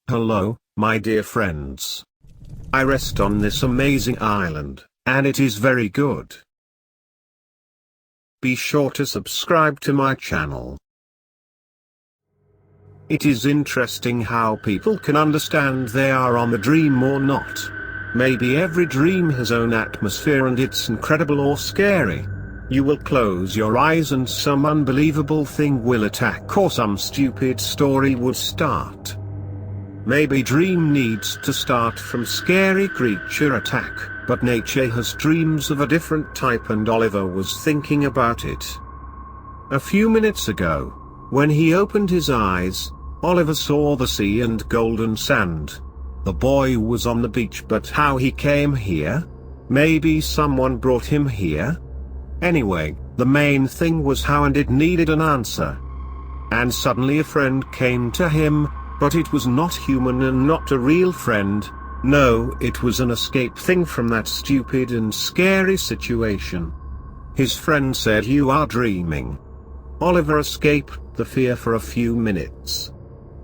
Hello, my dear friends. I rest on this amazing island, and it is very good. Be sure to subscribe to my channel. It is interesting how people can understand they are on the dream or not. Maybe every dream has own atmosphere and it's incredible or scary. You will close your eyes and some unbelievable thing will attack or some stupid story will start. Maybe dream needs to start from scary creature attack, but nature has dreams of a different type and Oliver was thinking about it. A few minutes ago, when he opened his eyes, Oliver saw the sea and golden sand. The boy was on the beach, but how he came here? Maybe someone brought him here? Anyway, the main thing was how, and it needed an answer. And suddenly a friend came to him, but it was not human and not a real friend. No, it was an escape thing from that stupid and scary situation. His friend said, "You are dreaming." Oliver escaped the fear for a few minutes.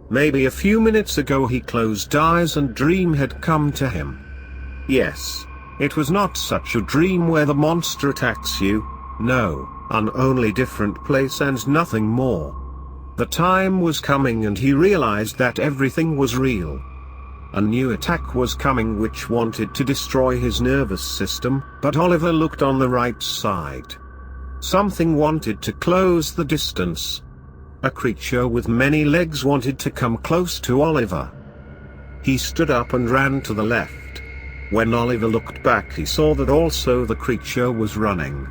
Maybe a few minutes ago he closed eyes and dream had come to him. Yes, it was not such a dream where the monster attacks you. No, an only different place and nothing more. The time was coming and he realized that everything was real. A new attack was coming which wanted to destroy his nervous system, but Oliver looked on the right side. Something wanted to close the distance. A creature with many legs wanted to come close to Oliver. He stood up and ran to the left. When Oliver looked back, he saw that also the creature was running.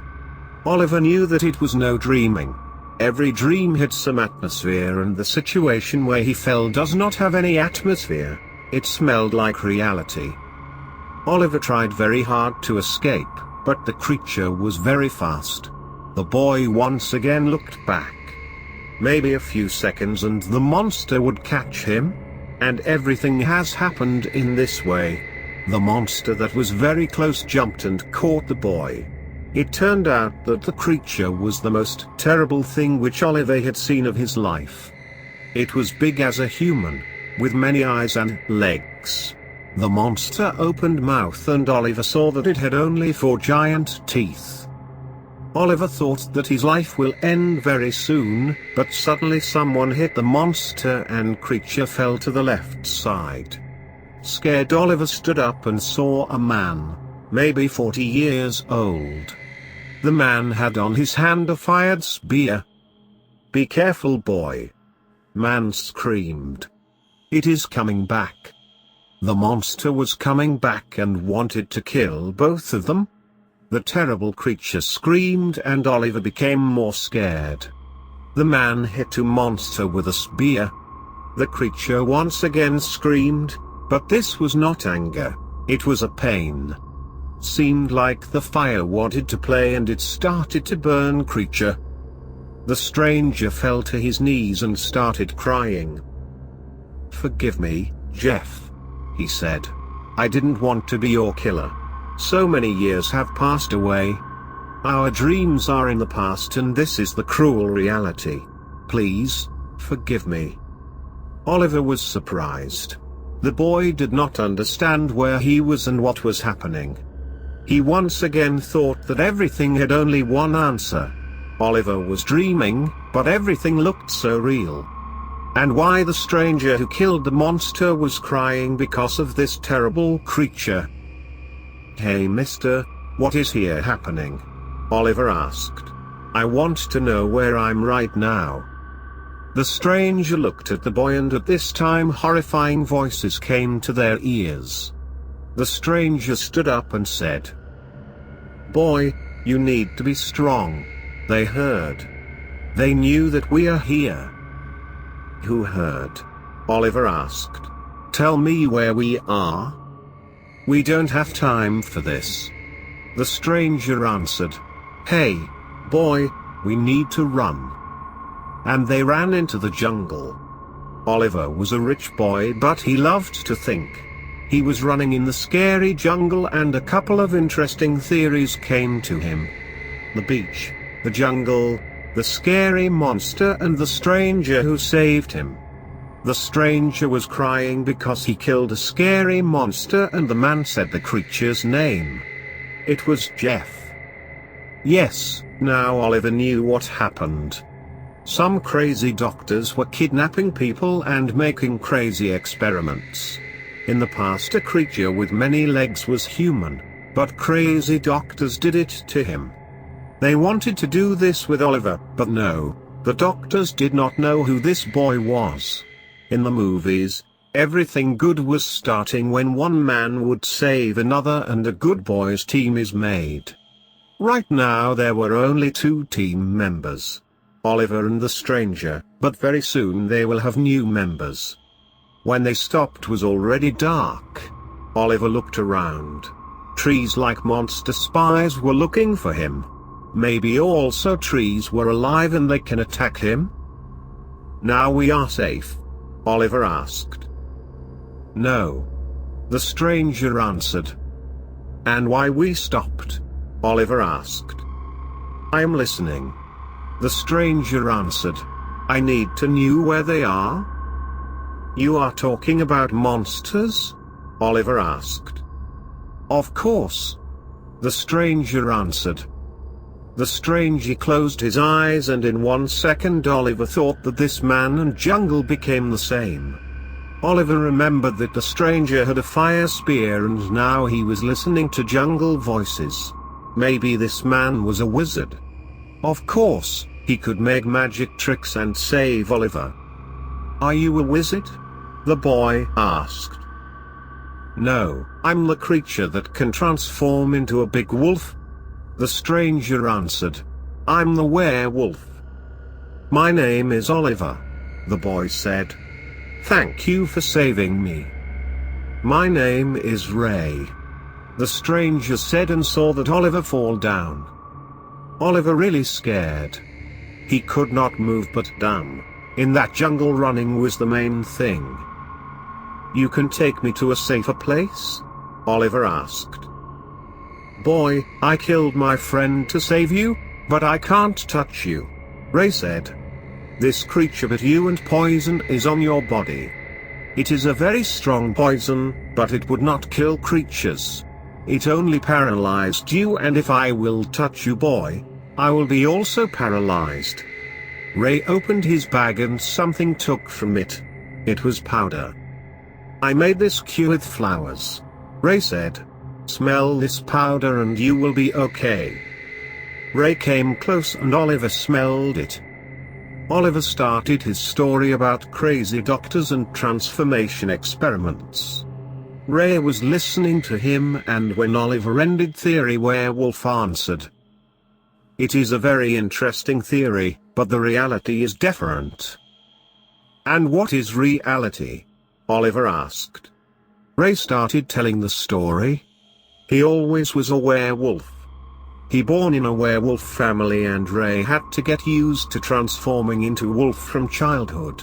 Oliver knew that it was no dreaming. Every dream had some atmosphere, and the situation where he fell does not have any atmosphere. It smelled like reality. Oliver tried very hard to escape, but the creature was very fast. The boy once again looked back. Maybe a few seconds and the monster would catch him. And everything has happened in this way. The monster that was very close jumped and caught the boy. It turned out that the creature was the most terrible thing which Oliver had seen of his life. It was big as a human, with many eyes and legs. The monster opened mouth and Oliver saw that it had only 4 giant teeth. Oliver thought that his life will end very soon, but suddenly someone hit the monster and creature fell to the left side. Scared, Oliver stood up and saw a man, maybe 40 years old. The man had on his hand a fired spear. "Be careful, boy!" Man screamed. "It is coming back." The monster was coming back and wanted to kill both of them. The terrible creature screamed and Oliver became more scared. The man hit the monster with a spear. The creature once again screamed, but this was not anger, it was a pain. Seemed like the fire wanted to play and it started to burn creature. The stranger fell to his knees and started crying. "Forgive me, Jeff," he said. "I didn't want to be your killer. So many years have passed away. Our dreams are in the past and this is the cruel reality. Please, forgive me." Oliver was surprised. The boy did not understand where he was and what was happening. He once again thought that everything had only one answer. Oliver was dreaming, but everything looked so real. And why the stranger who killed the monster was crying because of this terrible creature. "Hey mister, what is here happening?" Oliver asked. "I want to know where I'm right now." The stranger looked at the boy and at this time horrifying voices came to their ears. The stranger stood up and said, "Boy, you need to be strong." They heard. They knew that we are here. "Who heard?" Oliver asked. "Tell me where we are." "We don't have time for this." The stranger answered. "Hey, boy, we need to run." And they ran into the jungle. Oliver was a rich boy, but he loved to think. He was running in the scary jungle and a couple of interesting theories came to him. The beach, the jungle, the scary monster and the stranger who saved him. The stranger was crying because he killed a scary monster, and the man said the creature's name. It was Jeff. Yes, now Oliver knew what happened. Some crazy doctors were kidnapping people and making crazy experiments. In the past, a creature with many legs was human, but crazy doctors did it to him. They wanted to do this with Oliver, but no, the doctors did not know who this boy was. In the movies, everything good was starting when one man would save another and a good boys team is made. Right now there were only 2 team members, Oliver and the stranger, but very soon they will have new members. When they stopped was already dark. Oliver looked around. Trees like monster spies were looking for him. Maybe also trees were alive and they can attack him? Now we are safe? Oliver asked. No. The stranger answered. And why we stopped? Oliver asked. I'm listening. The stranger answered. I need to know where they are. You are talking about monsters? Oliver asked. Of course. The stranger answered. The stranger closed his eyes, and in 1 second Oliver thought that this man and jungle became the same. Oliver remembered that the stranger had a fire spear and now he was listening to jungle voices. Maybe this man was a wizard. Of course, he could make magic tricks and save Oliver. Are you a wizard? The boy asked. No, I'm the creature that can transform into a big wolf. The stranger answered. I'm the werewolf. My name is Oliver, the boy said. Thank you for saving me. My name is Ray, the stranger said, and saw that Oliver fall down. Oliver really scared. He could not move, but damn, in that jungle running was the main thing. You can take me to a safer place? Oliver asked. Boy, I killed my friend to save you, but I can't touch you, Ray said. This creature bit you and poison is on your body. It is a very strong poison, but it would not kill creatures. It only paralyzed you, and if I will touch you, boy, I will be also paralyzed. Ray opened his bag and something took from it. It was powder. I made this cure with flowers, Ray said. Smell this powder and you will be okay. Ray came close and Oliver smelled it. Oliver started his story about crazy doctors and transformation experiments. Ray was listening to him, and when Oliver ended theory, Werewolf answered. It is a very interesting theory, but the reality is different. And what is reality? Oliver asked. Ray started telling the story. He always was a werewolf. He born in a werewolf family, and Ray had to get used to transforming into wolf from childhood.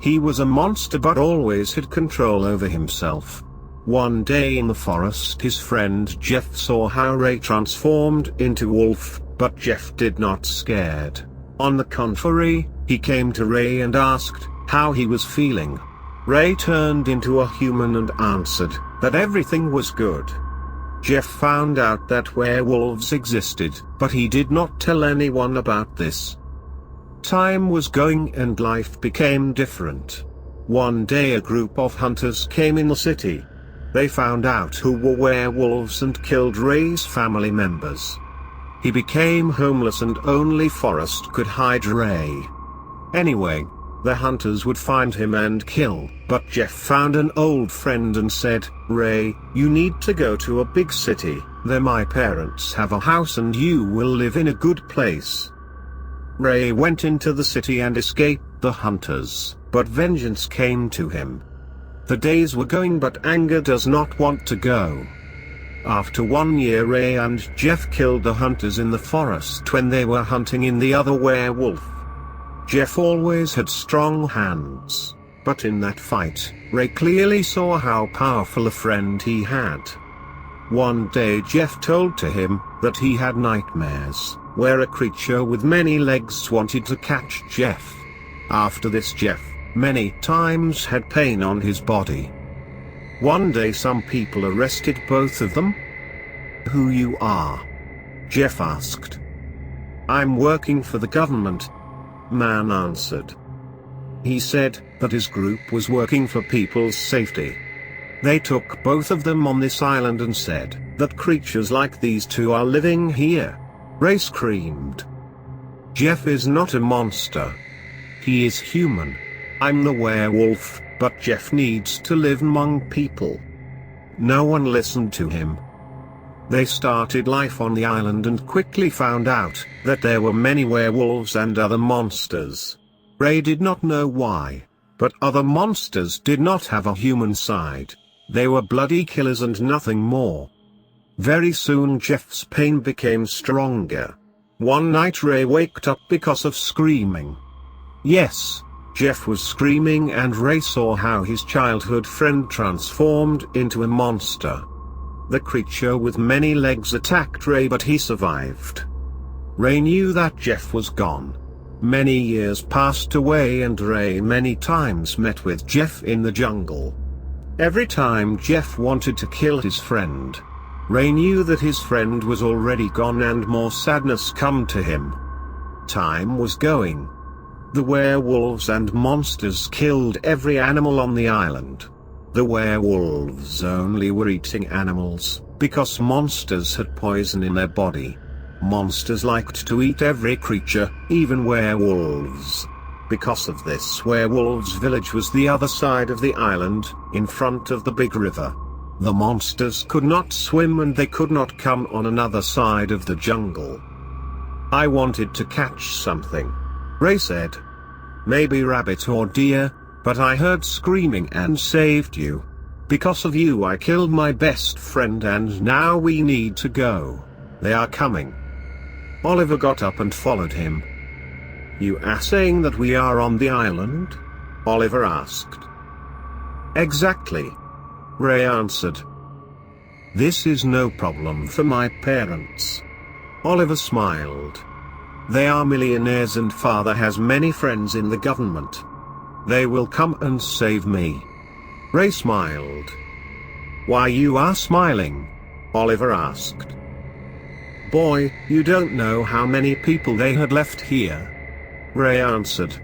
He was a monster but always had control over himself. One day in the forest, his friend Jeff saw how Ray transformed into wolf, but Jeff did not scared. On the contrary, he came to Ray and asked how he was feeling. Ray turned into a human and answered that everything was good. Jeff found out that werewolves existed, but he did not tell anyone about this. Time was going and life became different. One day a group of hunters came in the city. They found out who were werewolves and killed Ray's family members. He became homeless and only Forest could hide Ray. Anyway, the hunters would find him and kill, but Jeff found an old friend and said, Ray, you need to go to a big city, there my parents have a house and you will live in a good place. Ray went into the city and escaped the hunters, but vengeance came to him. The days were going, but anger does not want to go. After 1 year, Ray and Jeff killed the hunters in the forest when they were hunting in the other werewolf. Jeff always had strong hands, but in that fight, Ray clearly saw how powerful a friend he had. One day Jeff told to him that he had nightmares, where a creature with many legs wanted to catch Jeff. After this, Jeff many times had pain on his body. One day some people arrested both of them. "Who you are?" Jeff asked. "I'm working for the government," man answered. He said that his group was working for people's safety. They took both of them on this island and said that creatures like these two are living here. Ray screamed. "Jeff is not a monster. He is human. I'm the werewolf, but Jeff needs to live among people." No one listened to him. They started life on the island and quickly found out that there were many werewolves and other monsters. Ray did not know why, but other monsters did not have a human side. They were bloody killers and nothing more. Very soon Jeff's pain became stronger. One night Ray waked up because of screaming. Yes, Jeff was screaming and Ray saw how his childhood friend transformed into a monster. The creature with many legs attacked Ray, but he survived. Ray knew that Jeff was gone. Many years passed away and Ray many times met with Jeff in the jungle. Every time Jeff wanted to kill his friend, Ray knew that his friend was already gone and more sadness come to him. Time was going. The werewolves and monsters killed every animal on the island. The werewolves only were eating animals, because monsters had poison in their body. Monsters liked to eat every creature, even werewolves. Because of this, Werewolf's village was the other side of the island, in front of the big river. The monsters could not swim and they could not come on another side of the jungle. "I wanted to catch something," Ray said. "Maybe rabbit or deer, but I heard screaming and saved you. Because of you I killed my best friend and now we need to go. They are coming." Oliver got up and followed him. "You are saying that we are on the island?" Oliver asked. "Exactly," Ray answered. "This is no problem for my parents." Oliver smiled. "They are millionaires and father has many friends in the government. They will come and save me." Ray smiled. "Why you are smiling?" Oliver asked. "Boy, you don't know how many people they had left here," Ray answered.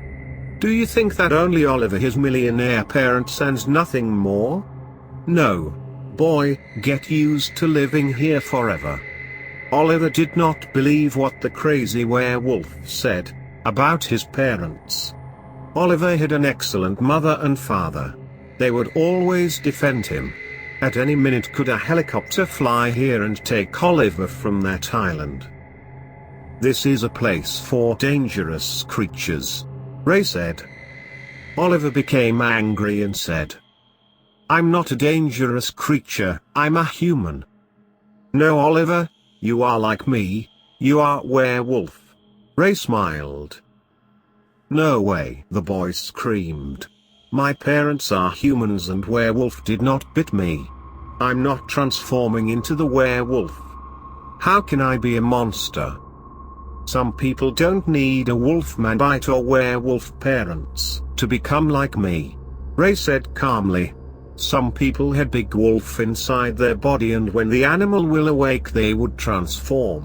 "Do you think that only Oliver his millionaire parents and nothing more? No, boy, get used to living here forever." Oliver did not believe what the crazy werewolf said about his parents. Oliver had an excellent mother and father. They would always defend him. At any minute could a helicopter fly here and take Oliver from that island. "This is a place for dangerous creatures," Ray said. Oliver became angry and said, "I'm not a dangerous creature, I'm a human." "No, Oliver, you are like me, you are werewolf." Ray smiled. "No way," the boy screamed. "My parents are humans and werewolf did not bit me. I'm not transforming into the werewolf. How can I be a monster? Some people don't need a wolfman bite or werewolf parents to become like me," Ray said calmly. Some people had big wolf inside their body and when the animal will awake they would transform.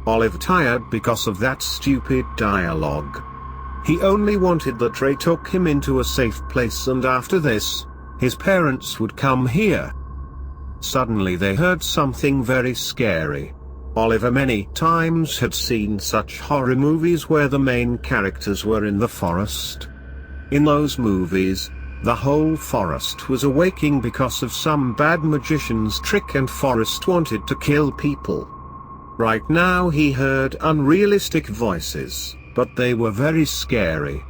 Oliver tired because of that stupid dialogue. He only wanted that Ray took him into a safe place and after this, his parents would come here. Suddenly they heard something very scary. Oliver many times had seen such horror movies where the main characters were in the forest. In those movies, the whole forest was awaking because of some bad magician's trick and forest wanted to kill people. Right now he heard unrealistic voices, but they were very scary.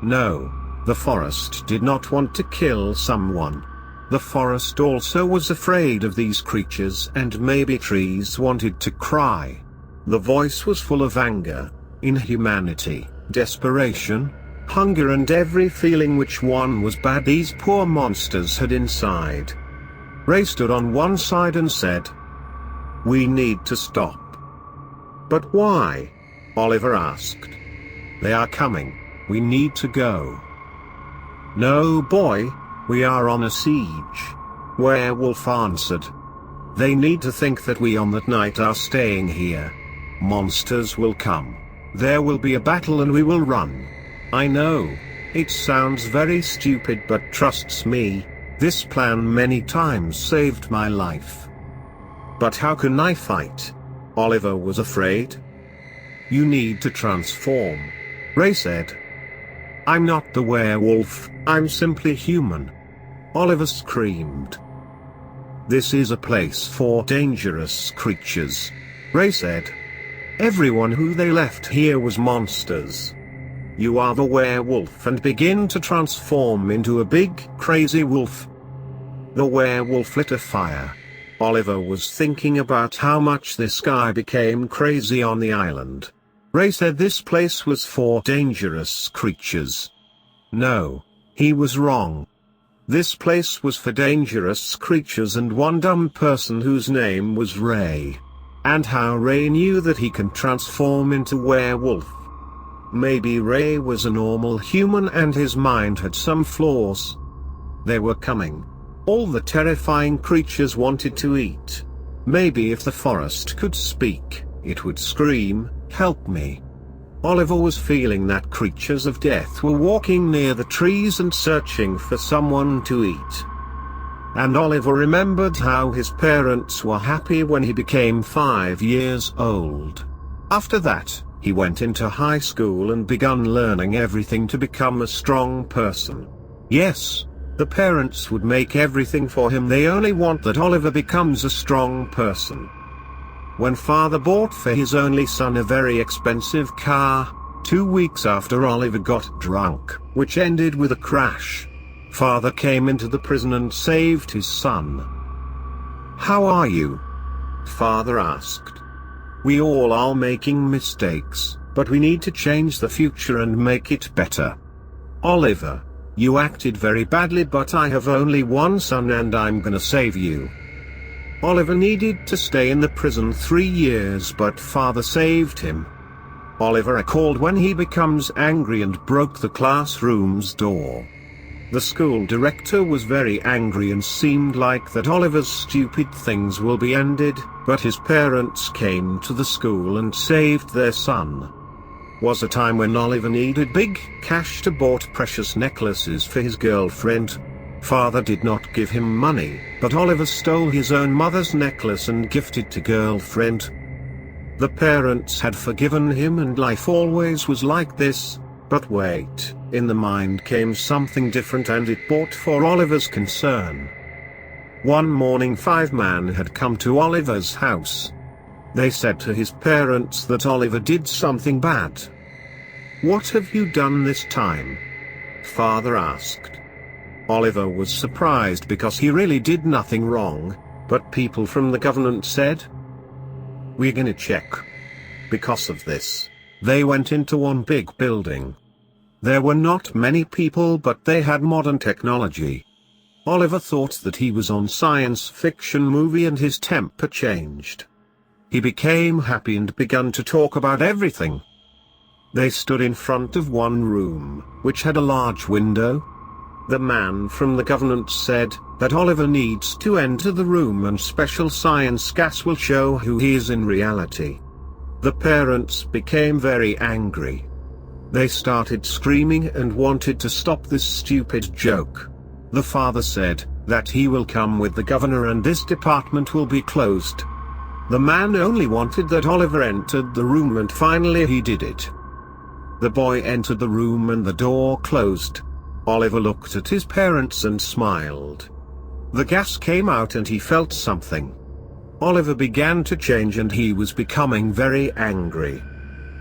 No, the forest did not want to kill someone. The forest also was afraid of these creatures and maybe trees wanted to cry. The voice was full of anger, inhumanity, desperation, hunger and every feeling which one was bad these poor monsters had inside. Ray stood on one side and said, "We need to stop." "But why?" Oliver asked. "They are coming, we need to go." "No, boy, we are on a siege," Werewolf answered. "They need to think that we on that night are staying here. Monsters will come. There will be a battle and we will run." I know. It sounds very stupid, but trusts me, this plan many times saved my life. "But how can I fight?" Oliver was afraid. "You need to transform," Ray said. "I'm not the werewolf, I'm simply human," Oliver screamed. "This is a place for dangerous creatures," Ray said. "Everyone who they left here was monsters. You are the werewolf and begin to transform into a big, crazy wolf." The werewolf lit a fire. Oliver was thinking about how much this guy became crazy on the island. Ray said this place was for dangerous creatures. No, he was wrong. This place was for dangerous creatures and one dumb person whose name was Ray. And how Ray knew that he can transform into werewolf. Maybe Ray was a normal human and his mind had some flaws. They were coming. All the terrifying creatures wanted to eat. Maybe if the forest could speak, it would scream, "Help me." Oliver was feeling that creatures of death were walking near the trees and searching for someone to eat. And Oliver remembered how his parents were happy when he became 5 years old. After that, he went into high school and began learning everything to become a strong person. Yes, the parents would make everything for him, they only want that Oliver becomes a strong person. When father bought for his only son a very expensive car, 2 weeks after Oliver got drunk, which ended with a crash, father came into the prison and saved his son. "How are you?" father asked. "We all are making mistakes, but we need to change the future and make it better. Oliver, you acted very badly, but I have only one son and I'm gonna save you." Oliver needed to stay in the prison 3 years, but father saved him. Oliver recalled when he becomes angry and broke the classroom's door. The school director was very angry and seemed like that Oliver's stupid things will be ended, but his parents came to the school and saved their son. Was a time when Oliver needed big cash to bought precious necklaces for his girlfriend. Father did not give him money, but Oliver stole his own mother's necklace and gifted to girlfriend. The parents had forgiven him and life always was like this. But wait, in the mind came something different and it brought for Oliver's concern. One morning 5 men had come to Oliver's house. They said to his parents that Oliver did something bad. "What have you done this time?" father asked. Oliver was surprised because he really did nothing wrong, but people from the government said, "We're gonna check." Because of this, they went into one big building. There were not many people, but they had modern technology. Oliver thought that he was on science fiction movie and his temper changed. He became happy and began to talk about everything. They stood in front of one room, which had a large window. The man from the government said that Oliver needs to enter the room and special science gas will show who he is in reality. The parents became very angry. They started screaming and wanted to stop this stupid joke. The father said that he will come with the governor and this department will be closed. The man only wanted that Oliver entered the room and finally he did it. The boy entered the room and the door closed. Oliver looked at his parents and smiled. The gas came out and he felt something. Oliver began to change and he was becoming very angry.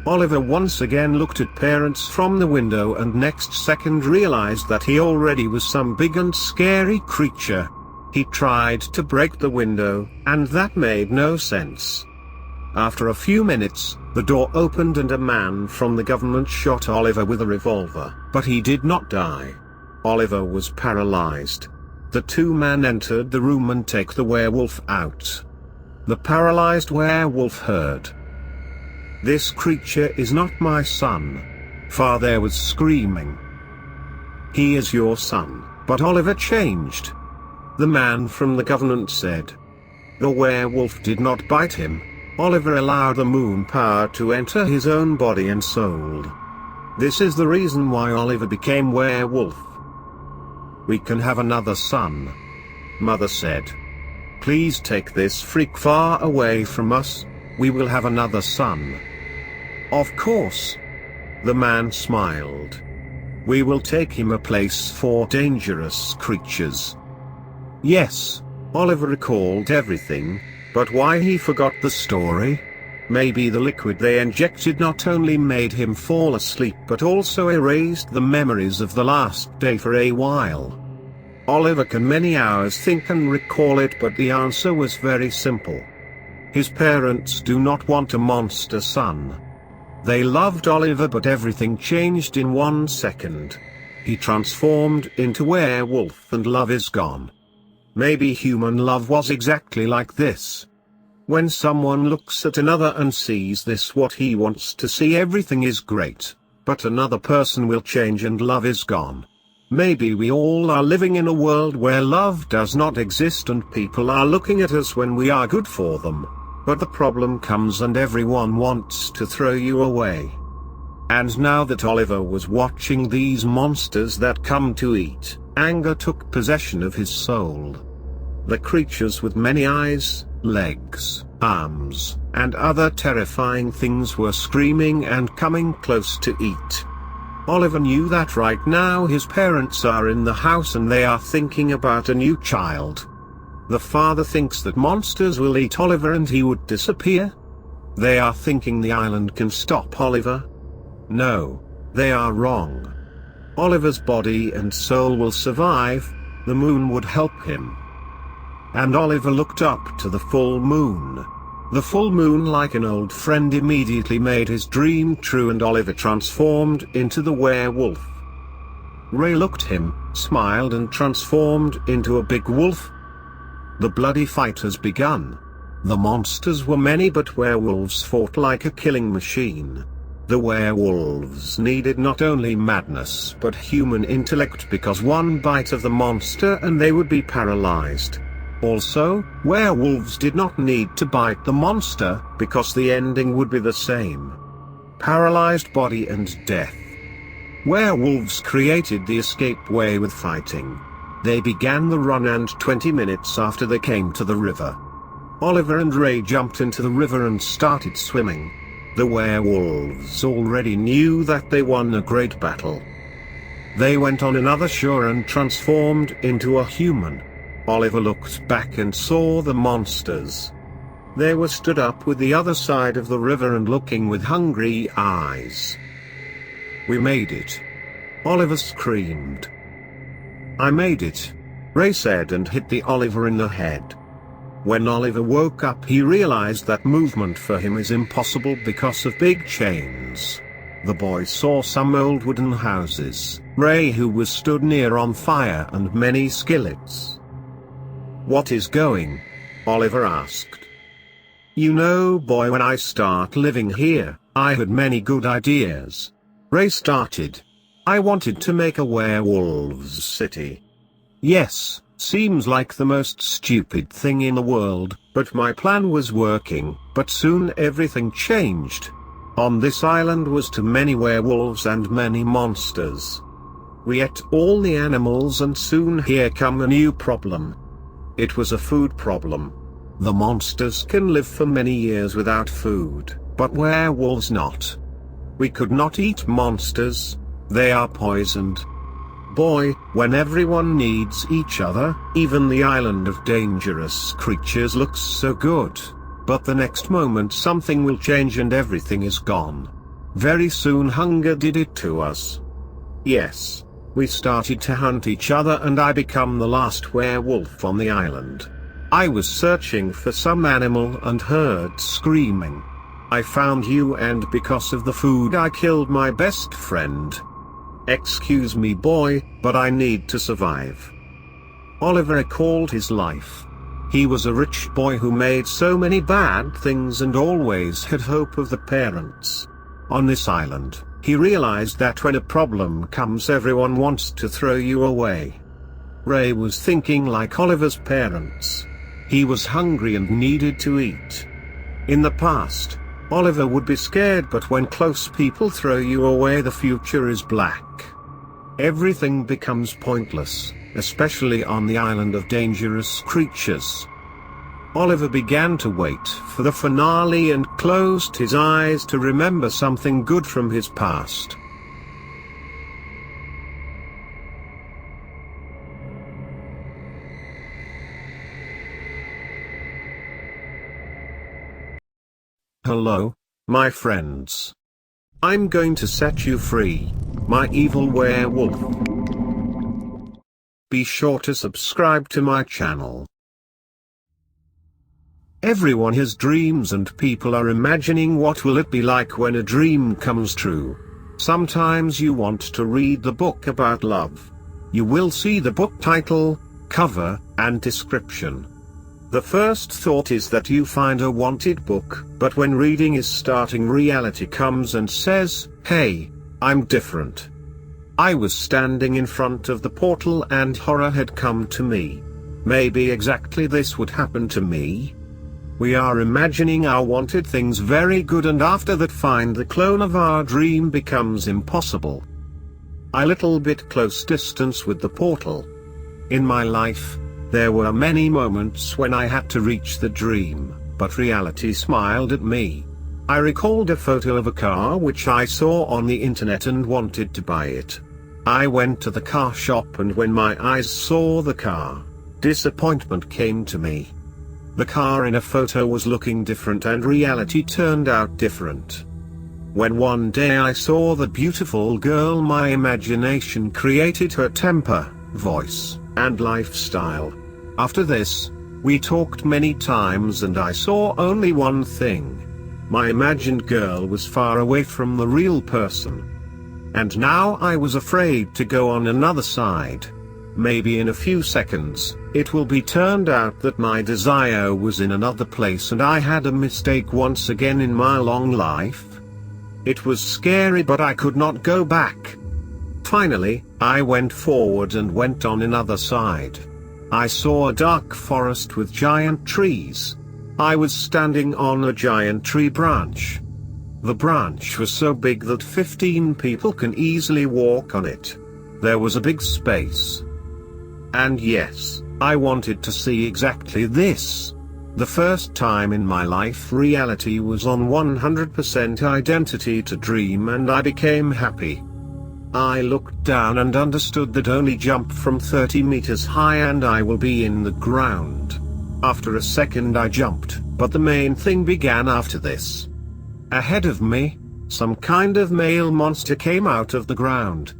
Oliver once again looked at parents from the window and next second realized that he already was some big and scary creature. He tried to break the window, and that made no sense. After a few minutes, the door opened and a man from the government shot Oliver with a revolver, but he did not die. Oliver was paralyzed. The 2 men entered the room and take the werewolf out. The paralyzed werewolf heard. "This creature is not my son," father was screaming. He is your son. But Oliver changed. The man from the government said. The werewolf did not bite him. Oliver allowed the moon power to enter his own body and soul. This is the reason why Oliver became werewolf. We can have another son. Mother said. Please take this freak far away from us. We will have another son. Of course. The man smiled. We will take him a place for dangerous creatures. Yes, Oliver recalled everything, but why he forgot the story? Maybe the liquid they injected not only made him fall asleep but also erased the memories of the last day for a while. Oliver can many hours think and recall it, but the answer was very simple. His parents do not want a monster son. They loved Oliver, but everything changed in 1 second. He transformed into werewolf and love is gone. Maybe human love was exactly like this. When someone looks at another and sees this what he wants to see, everything is great, but another person will change and love is gone. Maybe we all are living in a world where love does not exist and people are looking at us when we are good for them. But the problem comes and everyone wants to throw you away. And now that Oliver was watching these monsters that come to eat, anger took possession of his soul. The creatures with many eyes, legs, arms, and other terrifying things were screaming and coming close to eat. Oliver knew that right now his parents are in the house and they are thinking about a new child. The father thinks that monsters will eat Oliver and he would disappear. They are thinking the island can stop Oliver. No, they are wrong. Oliver's body and soul will survive, the moon would help him. And Oliver looked up to the full moon. The full moon, like an old friend, immediately made his dream true and Oliver transformed into the werewolf. Ray looked at him, smiled and transformed into a big wolf. The bloody fight has begun. The monsters were many but werewolves fought like a killing machine. The werewolves needed not only madness but human intellect, because one bite of the monster and they would be paralyzed. Also, werewolves did not need to bite the monster, because the ending would be the same. Paralyzed body and death. Werewolves created the escape way with fighting. They began the run and 20 minutes after they came to the river. Oliver and Ray jumped into the river and started swimming. The werewolves already knew that they won a great battle. They went on another shore and transformed into a human. Oliver looked back and saw the monsters. They were stood up with the other side of the river and looking with hungry eyes. We made it. Oliver screamed. I made it, Ray said and hit the Oliver in the head. When Oliver woke up, he realized that movement for him is impossible because of big chains. The boy saw some old wooden houses, Ray who was stood near on fire and many skillets. What is going? Oliver asked. You know, boy, when I start living here, I had many good ideas. Ray started. I wanted to make a werewolves city. Yes, seems like the most stupid thing in the world, but my plan was working, but soon everything changed. On this island was too many werewolves and many monsters. We ate all the animals and soon here come a new problem. It was a food problem. The monsters can live for many years without food, but werewolves not. We could not eat monsters. They are poisoned. Boy, when everyone needs each other, even the island of dangerous creatures looks so good. But the next moment something will change and everything is gone. Very soon hunger did it to us. Yes. We started to hunt each other and I became the last werewolf on the island. I was searching for some animal and heard screaming. I found you and because of the food I killed my best friend. Excuse me boy, but I need to survive. Oliver recalled his life. He was a rich boy who made so many bad things and always had hope of the parents. On this island, He realized that when a problem comes, everyone wants to throw you away. Ray was thinking like Oliver's parents. He was hungry and needed to eat. In the past, Oliver would be scared, but when close people throw you away, the future is black. Everything becomes pointless, especially on the island of dangerous creatures. Oliver began to wait for the finale and closed his eyes to remember something good from his past. Hello, my friends. I'm going to set you free, my evil werewolf. Be sure to subscribe to my channel. Everyone has dreams and people are imagining what will it be like when a dream comes true. Sometimes you want to read the book about love. You will see the book title, cover, and description. The first thought is that you find a wanted book, but when reading is starting, reality comes and says, "Hey, I'm different." I was standing in front of the portal and horror had come to me. Maybe exactly this would happen to me. We are imagining our wanted things very good, and after that find the clone of our dream becomes impossible. A little bit close distance with the portal. In my life, there were many moments when I had to reach the dream, but reality smiled at me. I recalled a photo of a car which I saw on the internet and wanted to buy it. I went to the car shop, and when my eyes saw the car, disappointment came to me. The car in a photo was looking different and reality turned out different. When one day I saw the beautiful girl, my imagination created her temper, voice, and lifestyle. After this, we talked many times and I saw only one thing. My imagined girl was far away from the real person. And now I was afraid to go on another side. Maybe in a few seconds, it will be turned out that my desire was in another place and I had a mistake once again in my long life. It was scary, but I could not go back. Finally, I went forward and went on another side. I saw a dark forest with giant trees. I was standing on a giant tree branch. The branch was so big that 15 people can easily walk on it. There was a big space. And yes, I wanted to see exactly this. The first time in my life reality was on 100% identity to dream, and I became happy. I looked down and understood that only jump from 30 meters high and I will be in the ground. After a second I jumped, but the main thing began after this. Ahead of me, some kind of male monster came out of the ground.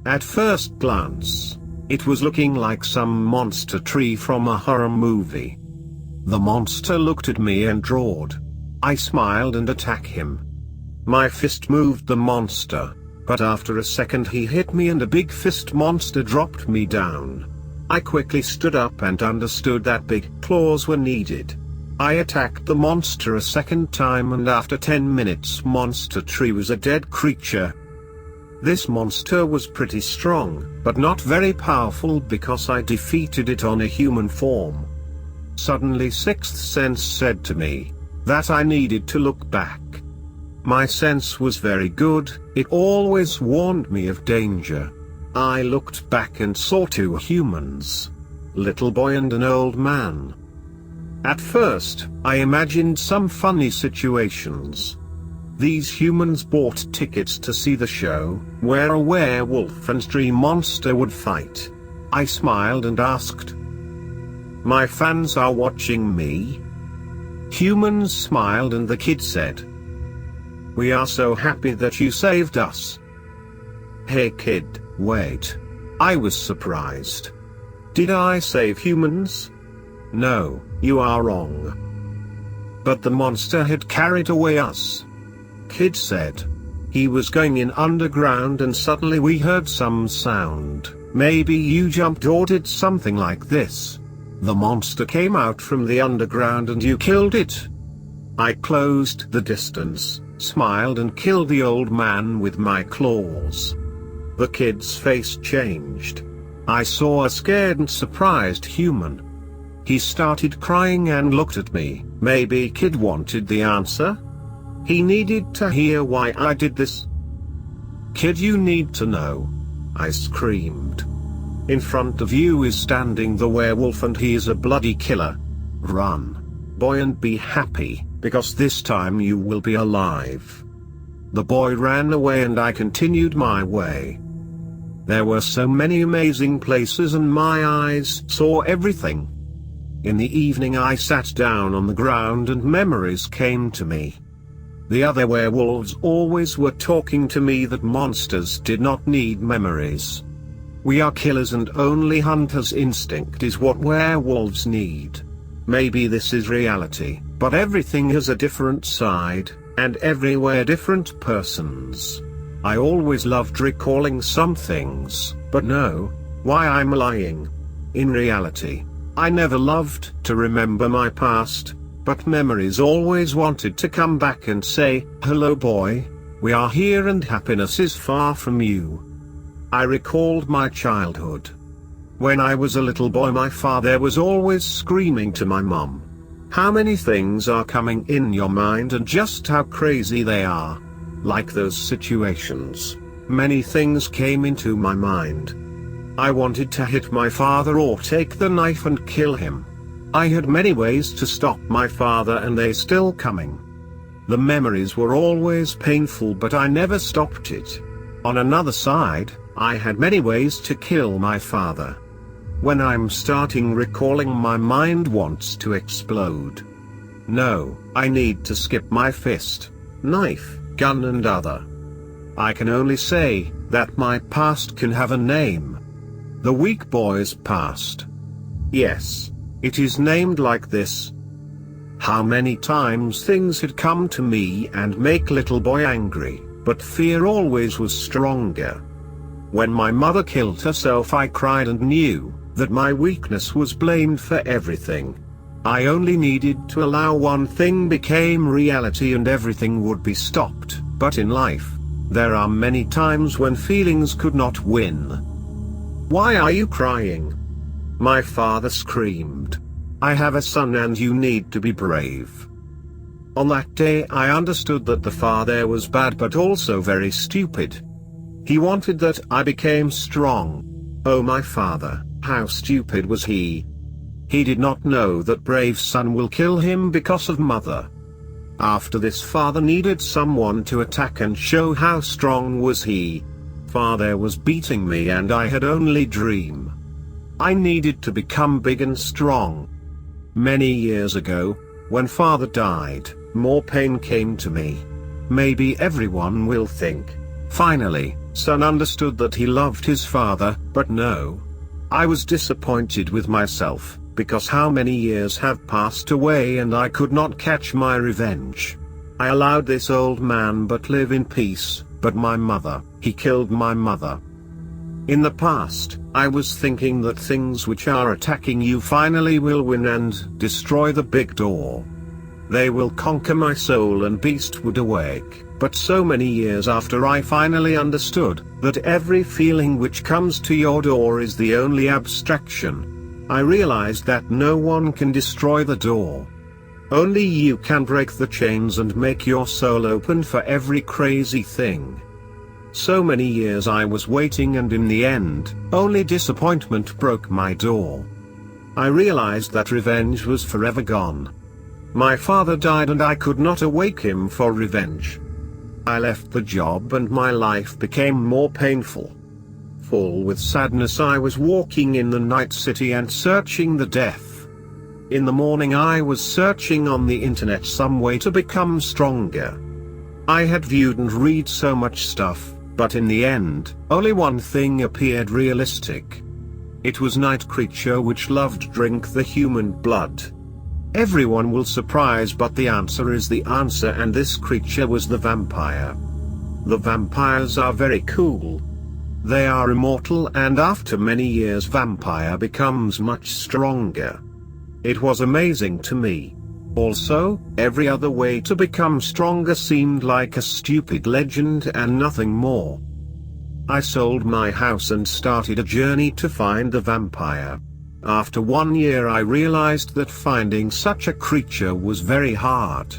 At first glance, it was looking like some monster tree from a horror movie. The monster looked at me and roared. I smiled and attacked him. My fist moved the monster. But after a second he hit me and a big fist monster dropped me down. I quickly stood up and understood that big claws were needed. I attacked the monster a second time, and after 10 minutes monster tree was a dead creature. This monster was pretty strong, but not very powerful because I defeated it on a human form. Suddenly sixth sense said to me that I needed to look back. My sense was very good, it always warned me of danger. I looked back and saw two humans. Little boy and an old man. At first, I imagined some funny situations. These humans bought tickets to see the show, where a werewolf and tree monster would fight. I smiled and asked, "My fans are watching me?" Humans smiled and the kid said, "We are so happy that you saved us." Hey kid, wait. I was surprised. Did I save humans? No, you are wrong. But the monster had carried away us. Kid said. He was going in underground and suddenly we heard some sound. Maybe you jumped or did something like this. The monster came out from the underground and you killed it. I closed the distance. smiled and killed the old man with my claws. The kid's face changed. I saw a scared and surprised human. He started crying and looked at me. Maybe kid wanted the answer? He needed to hear why I did this. Kid, you need to know, I screamed. In front of you is standing the werewolf and he is a bloody killer. Run, boy, and be happy, because this time you will be alive. The boy ran away and I continued my way. There were so many amazing places and my eyes saw everything. In the evening I sat down on the ground and memories came to me. The other werewolves always were talking to me that monsters did not need memories. We are killers and only hunter's instinct is what werewolves need. Maybe this is reality, but everything has a different side, and everywhere different persons. I always loved recalling some things, but no, why I'm lying. In reality, I never loved to remember my past, but memories always wanted to come back and say, hello boy, we are here and happiness is far from you. I recalled my childhood. When I was a little boy my father was always screaming to my mom. How many things are coming in your mind and just how crazy they are. Like those situations, many things came into my mind. I wanted to hit my father or take the knife and kill him. I had many ways to stop my father and they still coming. The memories were always painful but I never stopped it. On another side, I had many ways to kill my father. When I'm starting recalling my mind wants to explode. No, I need to skip my fist, knife, gun and other. I can only say that my past can have a name. The weak boy's past. Yes, it is named like this. How many times things had come to me and make little boy angry, but fear always was stronger. When my mother killed herself I cried and knew that my weakness was blamed for everything. I only needed to allow one thing became reality and everything would be stopped, but in life, there are many times when feelings could not win. Why are you crying? My father screamed. I have a son and you need to be brave. On that day I understood that the father was bad but also very stupid. He wanted that I became strong. Oh my father, how stupid was he? He did not know that brave son will kill him because of mother. After this father needed someone to attack and show how strong was he. Father was beating me and I had only dream. I needed to become big and strong. Many years ago, when father died, more pain came to me. Maybe everyone will think, finally, son understood that he loved his father, but no. I was disappointed with myself, because how many years have passed away and I could not catch my revenge. I allowed this old man but live in peace, but my mother, he killed my mother. In the past, I was thinking that things which are attacking you finally will win and destroy the big door. They will conquer my soul and beast would awake, but so many years after I finally understood that every feeling which comes to your door is the only abstraction. I realized that no one can destroy the door. Only you can break the chains and make your soul open for every crazy thing. So many years I was waiting and in the end, only disappointment broke my door. I realized that revenge was forever gone. My father died and I could not awake him for revenge. I left the job and my life became more painful. Full with sadness I was walking in the night city and searching the death. In the morning I was searching on the internet some way to become stronger. I had viewed and read so much stuff, but in the end, only one thing appeared realistic. It was night creature which loved drink the human blood. Everyone will surprise but the answer is the answer and this creature was the vampire. The vampires are very cool. They are immortal and after many years vampire becomes much stronger. It was amazing to me. Also, every other way to become stronger seemed like a stupid legend and nothing more. I sold my house and started a journey to find the vampire. After 1 year I realized that finding such a creature was very hard.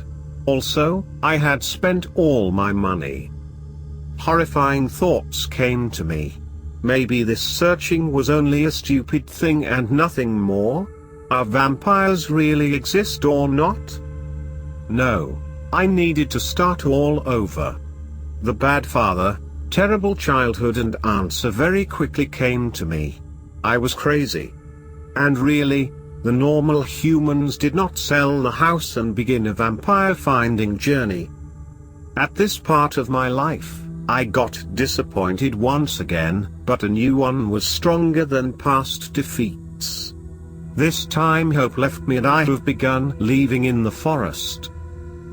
Also, I had spent all my money. Horrifying thoughts came to me. Maybe this searching was only a stupid thing and nothing more? Are vampires really exist or not? No. I needed to start all over. The bad father, terrible childhood and answer very quickly came to me. I was crazy. And really, the normal humans did not sell the house and begin a vampire finding journey. At this part of my life, I got disappointed once again, but a new one was stronger than past defeats. This time hope left me and I have begun leaving in the forest.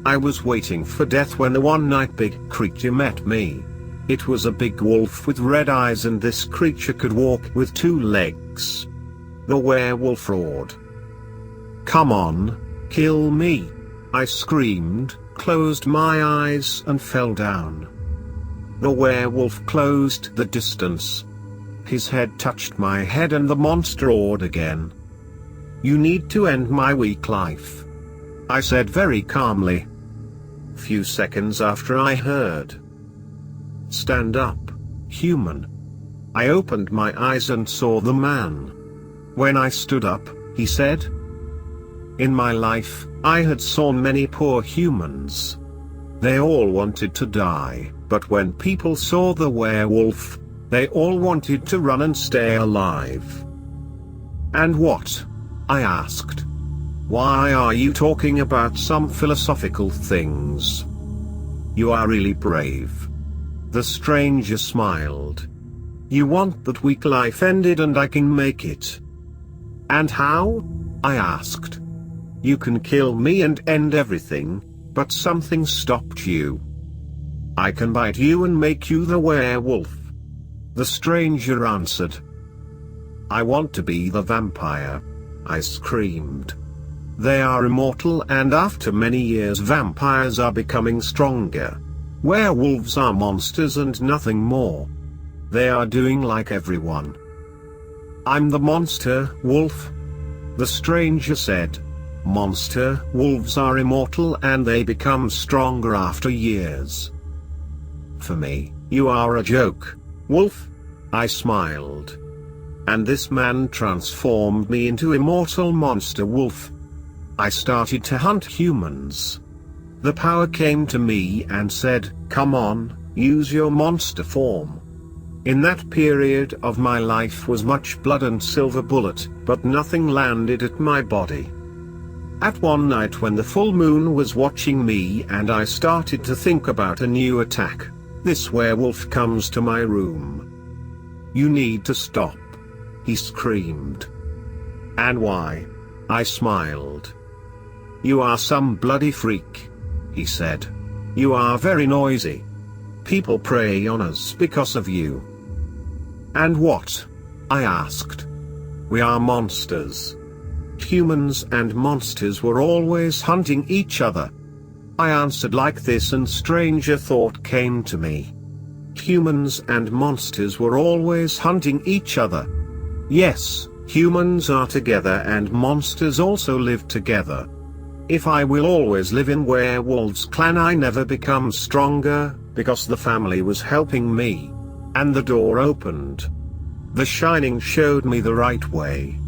I was waiting for death when the one night big creature met me. It was a big wolf with red eyes and this creature could walk with 2 legs. The werewolf roared. "Come on, kill me!" I screamed, closed my eyes and fell down. The werewolf closed the distance. His head touched my head and the monster roared again. "You need to end my weak life," I said very calmly. Few seconds after I heard, "Stand up, human." I opened my eyes and saw the man. When I stood up, he said, "In my life, I had seen many poor humans. They all wanted to die, but when people saw the werewolf, they all wanted to run and stay alive." "And what?" I asked. "Why are you talking about some philosophical things? You are really brave." The stranger smiled. "You want that weak life ended and I can make it." "And how?" I asked. "You can kill me and end everything, but something stopped you. I can bite you and make you the werewolf." The stranger answered. "I want to be the vampire," I screamed. "They are immortal and after many years vampires are becoming stronger. Werewolves are monsters and nothing more. They are doing like everyone." "I'm the monster, wolf," the stranger said. "Monster wolves are immortal and they become stronger after years." "For me, you are a joke, wolf," I smiled. And this man transformed me into immortal monster wolf. I started to hunt humans. The power came to me and said, "Come on, use your monster form." In that period of my life was much blood and silver bullet, but nothing landed at my body. At one night when the full moon was watching me and I started to think about a new attack, this werewolf comes to my room. "You need to stop," he screamed. "And why?" I smiled. "You are some bloody freak," he said. "You are very noisy. People prey on us because of you." "And what?" I asked. "We are monsters. Humans and monsters were always hunting each other." I answered like this and stranger thought came to me. Humans and monsters were always hunting each other. Yes, humans are together and monsters also live together. If I will always live in werewolves clan I never become stronger, because the family was helping me. And the door opened. The Shining showed me the right way.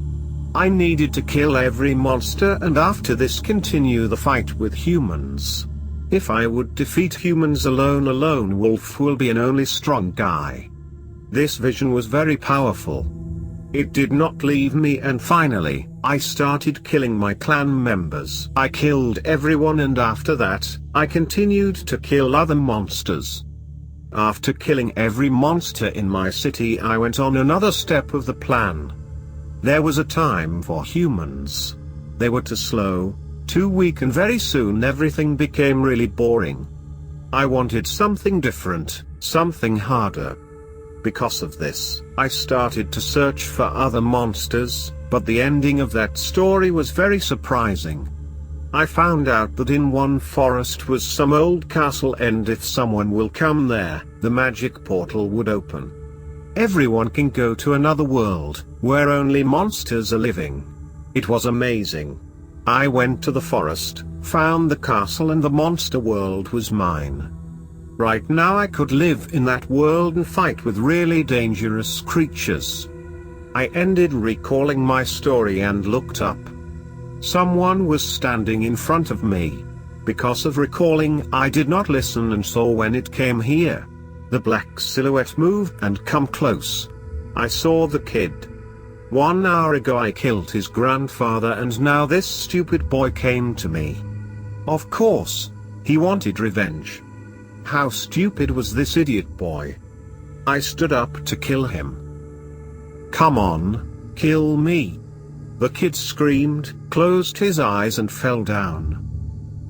I needed to kill every monster and after this continue the fight with humans. If I would defeat humans alone, a lone wolf will be an only strong guy. This vision was very powerful. It did not leave me and finally, I started killing my clan members. I killed everyone and after that, I continued to kill other monsters. After killing every monster in my city I went on another step of the plan. There was a time for humans. They were too slow, too weak and very soon everything became really boring. I wanted something different, something harder. Because of this, I started to search for other monsters, but the ending of that story was very surprising. I found out that in one forest was some old castle, and if someone will come there, the magic portal would open. Everyone can go to another world, where only monsters are living. It was amazing. I went to the forest, found the castle, and the monster world was mine. Right now I could live in that world and fight with really dangerous creatures. I ended recalling my story and looked up. Someone was standing in front of me. Because of recalling, I did not listen and saw when it came here. The black silhouette moved and come close. I saw the kid. 1 hour ago I killed his grandfather, and now this stupid boy came to me. Of course, he wanted revenge. How stupid was this idiot boy? I stood up to kill him. Come on, kill me. The kid screamed, closed his eyes and fell down.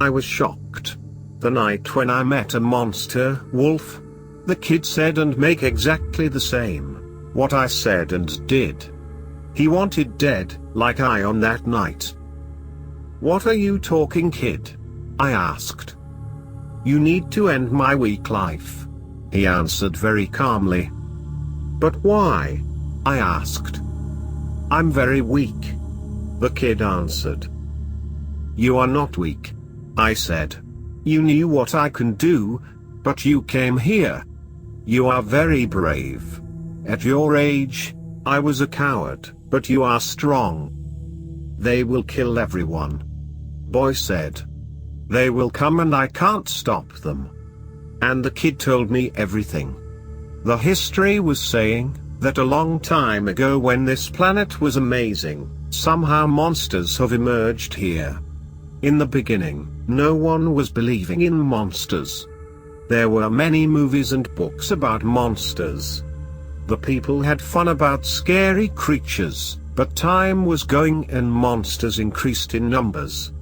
I was shocked. The night when I met a monster wolf, the kid said and make exactly the same, what I said and did. He wanted dead, like I on that night. What are you talking, kid? I asked. You need to end my weak life. He answered very calmly. But why? I asked. I'm very weak. The kid answered. You are not weak. I said. You knew what I can do, but you came here. You are very brave. At your age, I was a coward, but you are strong. They will kill everyone. Boy said. They will come and I can't stop them. And the kid told me everything. The history was saying that a long time ago, when this planet was amazing, somehow monsters have emerged here. In the beginning, no one was believing in monsters. There were many movies and books about monsters. The people had fun about scary creatures, but time was going and monsters increased in numbers.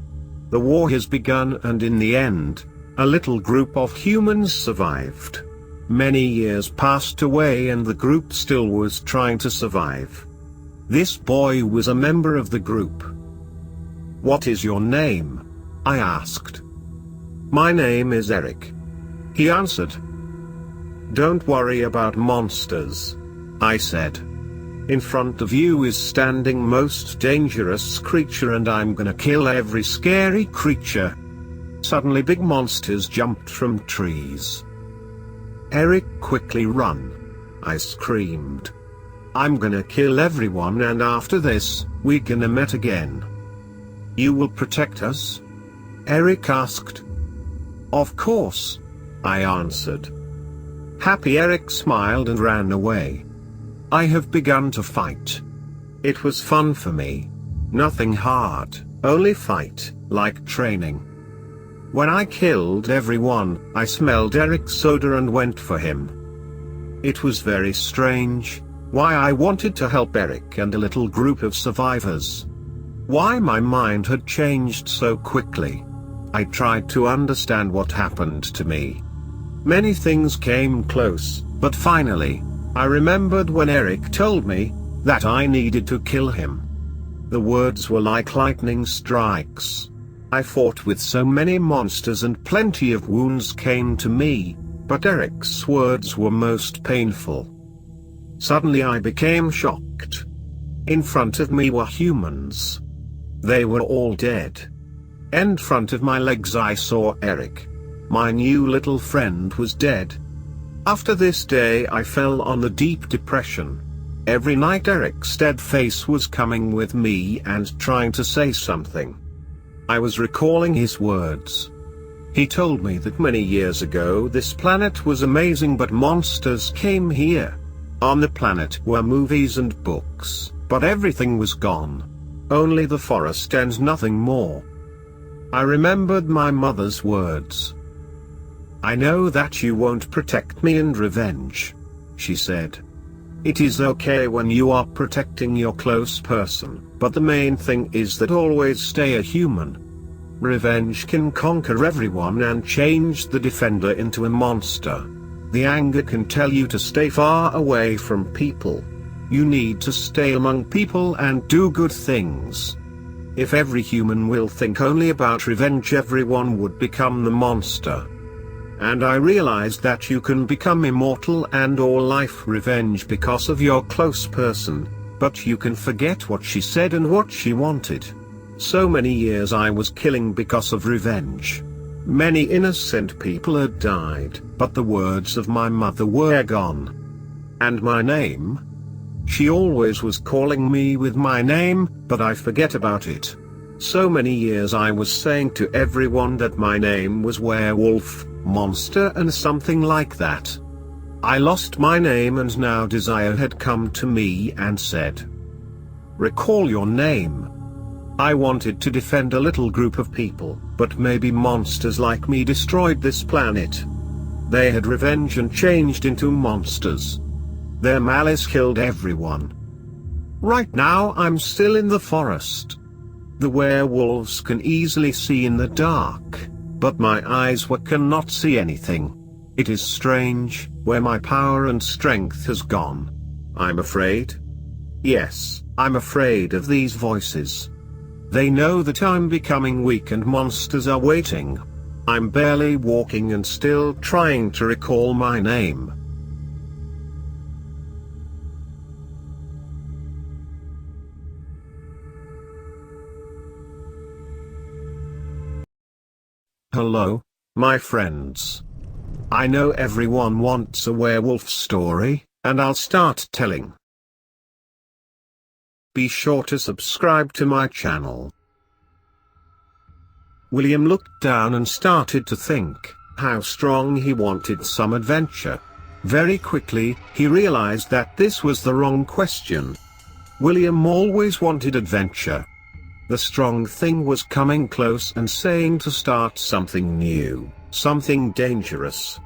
The war has begun, and in the end, a little group of humans survived. Many years passed away and the group still was trying to survive. This boy was a member of the group. What is your name? I asked. My name is Eric. He answered. Don't worry about monsters, I said. In front of you is standing most dangerous creature, and I'm gonna kill every scary creature. Suddenly big monsters jumped from trees. Eric, quickly run! I screamed. I'm gonna kill everyone, and after this, we gonna meet again. You will protect us? Eric asked. Of course, I answered. Happy Eric smiled and ran away. I have begun to fight. It was fun for me. Nothing hard, only fight, like training. When I killed everyone, I smelled Eric's soda and went for him. It was very strange, why I wanted to help Eric and a little group of survivors. Why my mind had changed so quickly. I tried to understand what happened to me. Many things came close, but finally, I remembered when Eric told me that I needed to kill him. The words were like lightning strikes. I fought with so many monsters and plenty of wounds came to me, but Eric's words were most painful. Suddenly I became shocked. In front of me were humans. They were all dead. In front of my legs I saw Eric. My new little friend was dead. After this day I fell on a deep depression. Every night Eric's dead face was coming with me and trying to say something. I was recalling his words. He told me that many years ago this planet was amazing, but monsters came here. On the planet were movies and books, but everything was gone. Only the forest and nothing more. I remembered my mother's words. I know that you won't protect me in revenge, she said. It is okay when you are protecting your close person, but the main thing is that always stay a human. Revenge can conquer everyone and change the defender into a monster. The anger can tell you to stay far away from people. You need to stay among people and do good things. If every human will think only about revenge, everyone would become the monster. And I realized that you can become immortal and all life revenge because of your close person, but you can forget what she said and what she wanted. So many years I was killing because of revenge. Many innocent people had died, but the words of my mother were gone. And my name? She always was calling me with my name, but I forget about it. So many years I was saying to everyone that my name was Werewolf, Monster and something like that. I lost my name and now Desire had come to me and said, "Recall your name." I wanted to defend a little group of people, but maybe monsters like me destroyed this planet. They had revenge and changed into monsters. Their malice killed everyone. Right now I'm still in the forest. The werewolves can easily see in the dark, but my eyes cannot see anything. It is strange, where my power and strength has gone. I'm afraid. Yes, I'm afraid of these voices. They know that I'm becoming weak and monsters are waiting. I'm barely walking and still trying to recall my name. Hello, my friends. I know everyone wants a werewolf story, and I'll start telling. Be sure to subscribe to my channel. William looked down and started to think how strong he wanted some adventure. Very quickly, he realized that this was the wrong question. William always wanted adventure. The strong thing was coming close and saying to start something new, something dangerous.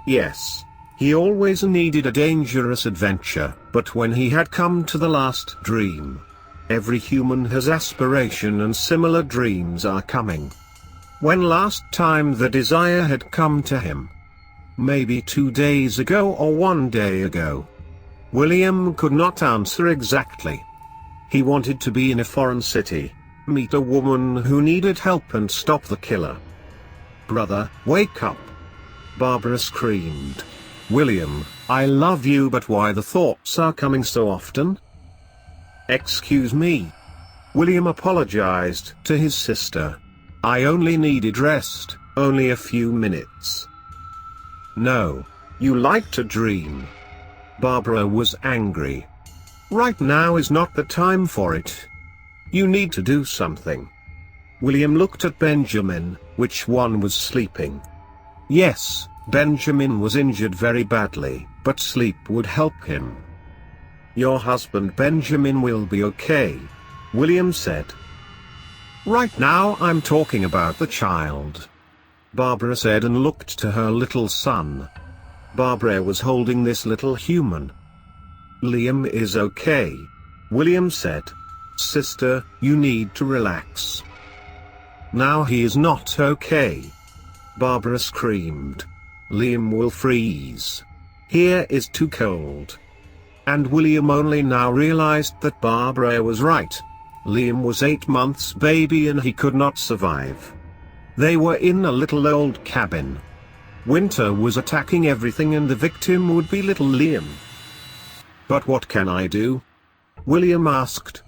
Yes, he always needed a dangerous adventure, but when he had come to the last dream. Every human has aspiration and similar dreams are coming. When last time the desire had come to him? Maybe 2 days ago or 1 day ago? William could not answer exactly. He wanted to be in a foreign city, meet a woman who needed help and stop the killer. "Brother, wake up!" Barbara screamed. "William, I love you, but why the thoughts are coming so often?" "Excuse me." William apologized to his sister. "I only needed rest, only a few minutes." "No. You like to dream." Barbara was angry. "Right now is not the time for it. You need to do something." William looked at Benjamin, which one was sleeping. Yes, Benjamin was injured very badly, but sleep would help him. "Your husband Benjamin will be okay," William said. "Right now I'm talking about the child," Barbara said and looked to her little son. Barbara was holding this little human. "Liam is okay," William said. "Sister, you need to relax." "Now he is not okay," Barbara screamed. "Liam will freeze. Here is too cold." And William only now realized that Barbara was right. Liam was 8 months baby and he could not survive. They were in a little old cabin. Winter was attacking everything and the victim would be little Liam. "But what can I do?" William asked.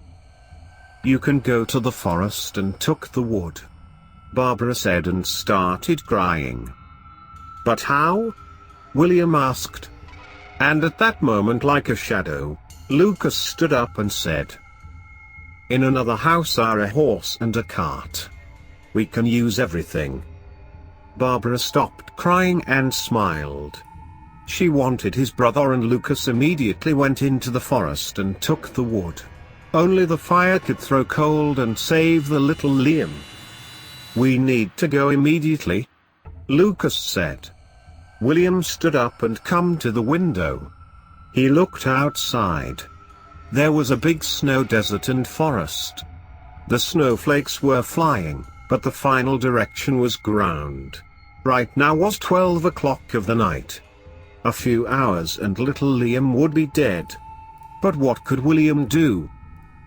"You can go to the forest and took the wood," Barbara said and started crying. "But how?" William asked. And at that moment, like a shadow, Lucas stood up and said, "In another house are a horse and a cart. We can use everything." Barbara stopped crying and smiled. She wanted his brother and Lucas immediately went into the forest and took the wood. Only the fire could throw cold and save the little Liam. "We need to go immediately," Lucas said. William stood up and come to the window. He looked outside. There was a big snow desert and forest. The snowflakes were flying, but the final direction was ground. Right now was 12 o'clock of the night. A few hours and little Liam would be dead. But what could William do?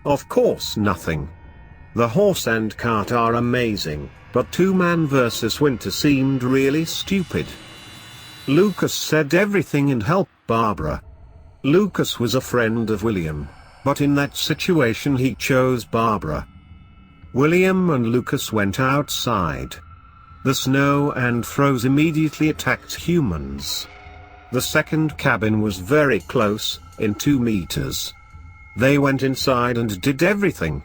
Of course nothing. The horse and cart are amazing, but two-man versus Winter seemed really stupid. Lucas said everything and helped Barbara. Lucas was a friend of William, but in that situation he chose Barbara. William and Lucas went outside. The snow and frost immediately attacked humans. The second cabin was very close, in 2 meters. They went inside and did everything.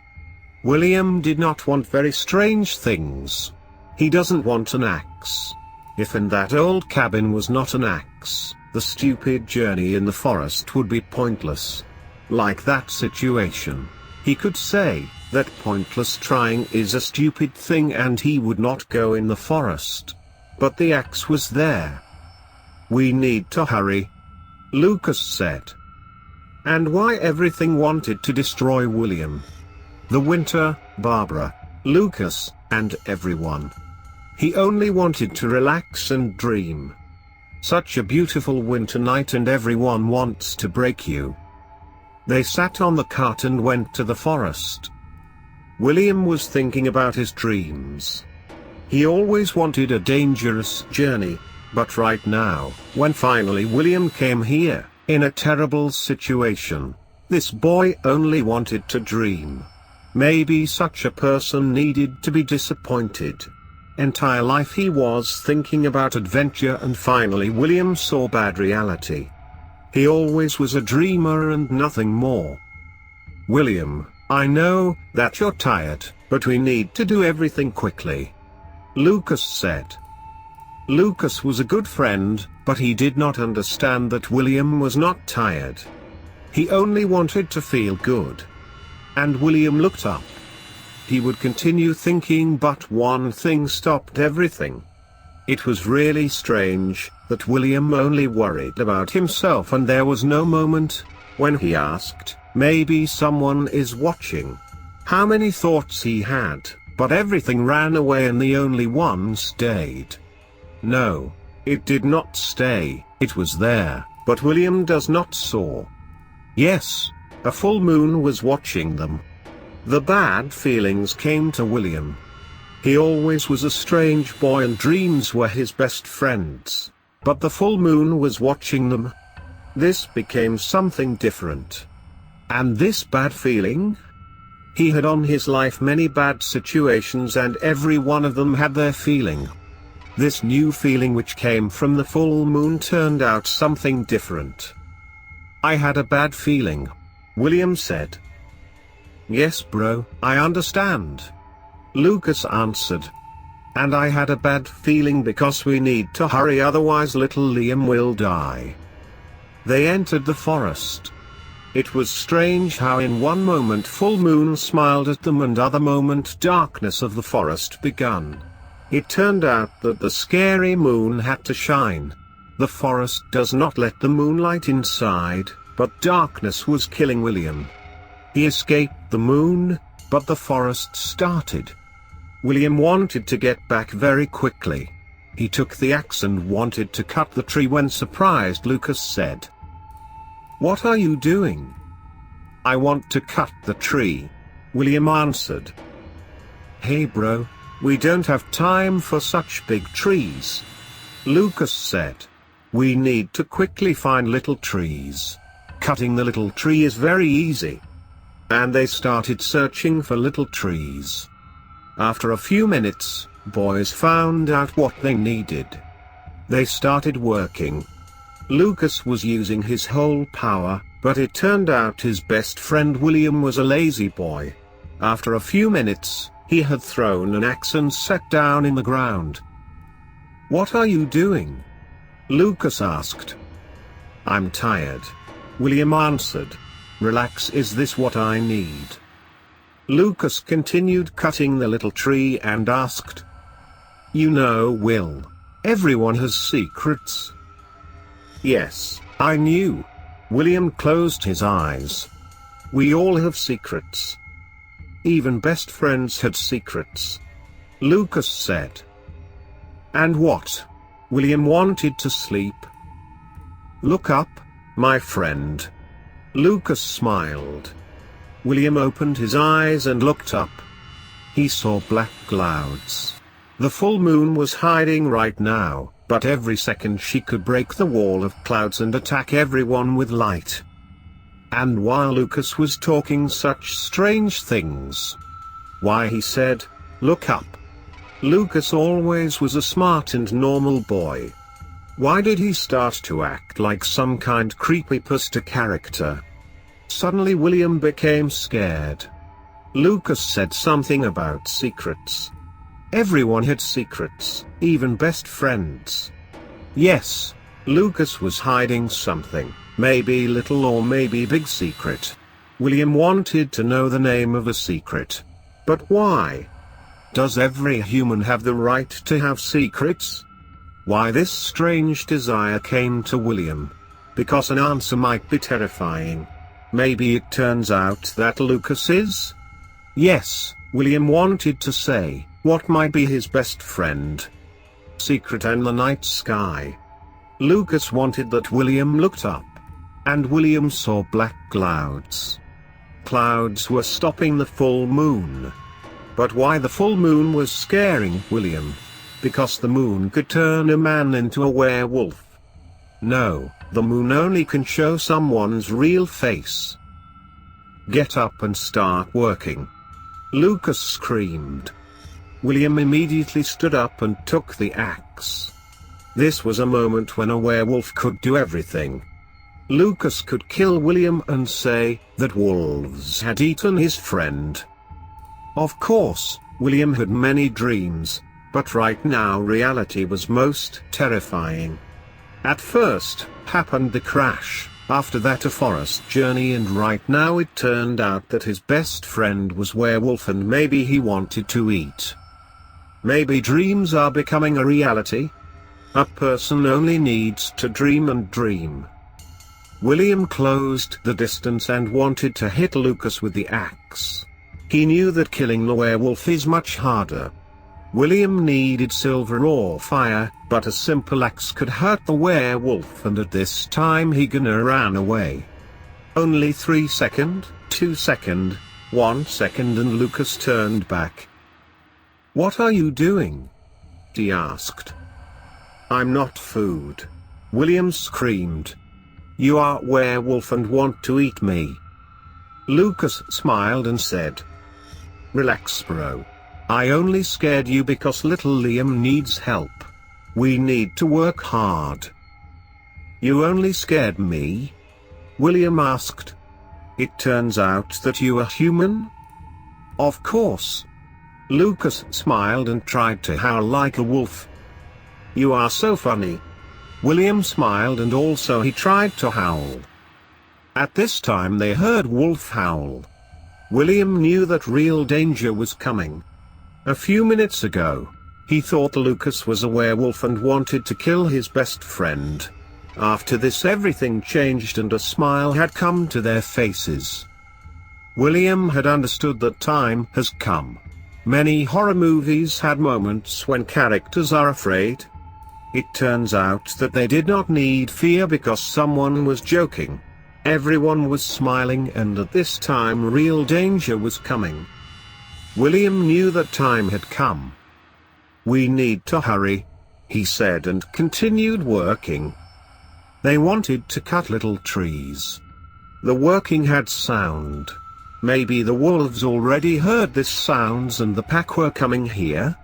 William did not want very strange things. He doesn't want an axe. If in that old cabin was not an axe, the stupid journey in the forest would be pointless. Like that situation, he could say that pointless trying is a stupid thing and he would not go in the forest. But the axe was there. We need to hurry, Lucas said. And why everything wanted to destroy William? The winter, Barbara, Lucas, and everyone. He only wanted to relax and dream. Such a beautiful winter night and everyone wants to break you. They sat on the cart and went to the forest. William was thinking about his dreams. He always wanted a dangerous journey, but right now, when finally William came here, in a terrible situation, this boy only wanted to dream. Maybe such a person needed to be disappointed. Entire life he was thinking about adventure and finally William saw bad reality. He always was a dreamer and nothing more. William, I know that you're tired, but we need to do everything quickly, Lucas said. Lucas was a good friend, but he did not understand that William was not tired. He only wanted to feel good. And William looked up. He would continue thinking, but one thing stopped everything. It was really strange that William only worried about himself and there was no moment when he asked, maybe someone is watching. How many thoughts he had, but everything ran away and the only one stayed. No, it did not stay, it was there, but William does not saw. Yes, a full moon was watching them. The bad feelings came to William. He always was a strange boy and dreams were his best friends, but the full moon was watching them. This became something different. And this bad feeling? He had on his life many bad situations and every one of them had their feeling. This new feeling which came from the full moon turned out something different. I had a bad feeling, William said. Yes bro, I understand, Lucas answered. And I had a bad feeling because we need to hurry otherwise little Liam will die. They entered the forest. It was strange how in one moment full moon smiled at them and other moment darkness of the forest begun. It turned out that the scary moon had to shine. The forest does not let the moonlight inside, but darkness was killing William. He escaped the moon, but the forest started. William wanted to get back very quickly. He took the axe and wanted to cut the tree when surprised Lucas said, "What are you doing?" "I want to cut the tree," William answered. "Hey bro, we don't have time for such big trees," Lucas said. "We need to quickly find little trees. Cutting the little tree is very easy." And they started searching for little trees. After a few minutes, boys found out what they needed. They started working. Lucas was using his whole power, but it turned out his best friend William was a lazy boy. After a few minutes, he had thrown an axe and sat down in the ground. "What are you doing?" Lucas asked. "I'm tired," William answered. "Relax, is this what I need?" Lucas continued cutting the little tree and asked, "You know, Will, everyone has secrets." "Yes, I knew." William closed his eyes. "We all have secrets. Even best friends had secrets," Lucas said. "And what?" William wanted to sleep. "Look up, my friend." Lucas smiled. William opened his eyes and looked up. He saw black clouds. The full moon was hiding right now, but every second she could break the wall of clouds and attack everyone with light. And while Lucas was talking such strange things, why he said, "Look up." Lucas always was a smart and normal boy. Why did he start to act like some kind creepypasta character? Suddenly William became scared. Lucas said something about secrets. Everyone had secrets, even best friends. Yes, Lucas was hiding something, maybe little or maybe big secret. William wanted to know the name of a secret. But why? Does every human have the right to have secrets? Why this strange desire came to William? Because an answer might be terrifying. Maybe it turns out that Lucas is? Yes, William wanted to say, what might be his best friend? Secret in the night sky. Lucas wanted that William looked up. And William saw black clouds. Clouds were stopping the full moon. But why the full moon was scaring William? Because the moon could turn a man into a werewolf. No, the moon only can show someone's real face. Get up and start working. Lucas screamed. William immediately stood up and took the axe. This was a moment when a werewolf could do everything. Lucas could kill William and say that wolves had eaten his friend. Of course, William had many dreams, but right now reality was most terrifying. At first, happened the crash, after that a forest journey, and right now it turned out that his best friend was werewolf and maybe he wanted to eat. Maybe dreams are becoming a reality? A person only needs to dream and dream. William closed the distance and wanted to hit Lucas with the axe. He knew that killing the werewolf is much harder. William needed silver or fire, but a simple axe could hurt the werewolf, and at this time he gonna ran away. Only 3 seconds, 2 seconds, 1 second, and Lucas turned back. "What are you doing?" he asked. "I'm not food," William screamed. "You are werewolf and want to eat me." Lucas smiled and said, "Relax, bro. I only scared you because little Liam needs help. We need to work hard." "You only scared me?" William asked. "It turns out that you are human?" "Of course." Lucas smiled and tried to howl like a wolf. "You are so funny." William smiled and also he tried to howl. At this time they heard wolf howl. William knew that real danger was coming. A few minutes ago, he thought Lucas was a werewolf and wanted to kill his best friend. After this everything changed and a smile had come to their faces. William had understood that time has come. Many horror movies had moments when characters are afraid. It turns out that they did not need fear because someone was joking. Everyone was smiling, and at this time real danger was coming. William knew that time had come. "We need to hurry," he said, and continued working. They wanted to cut little trees. The working had sound. Maybe the wolves already heard this sounds and the pack were coming here?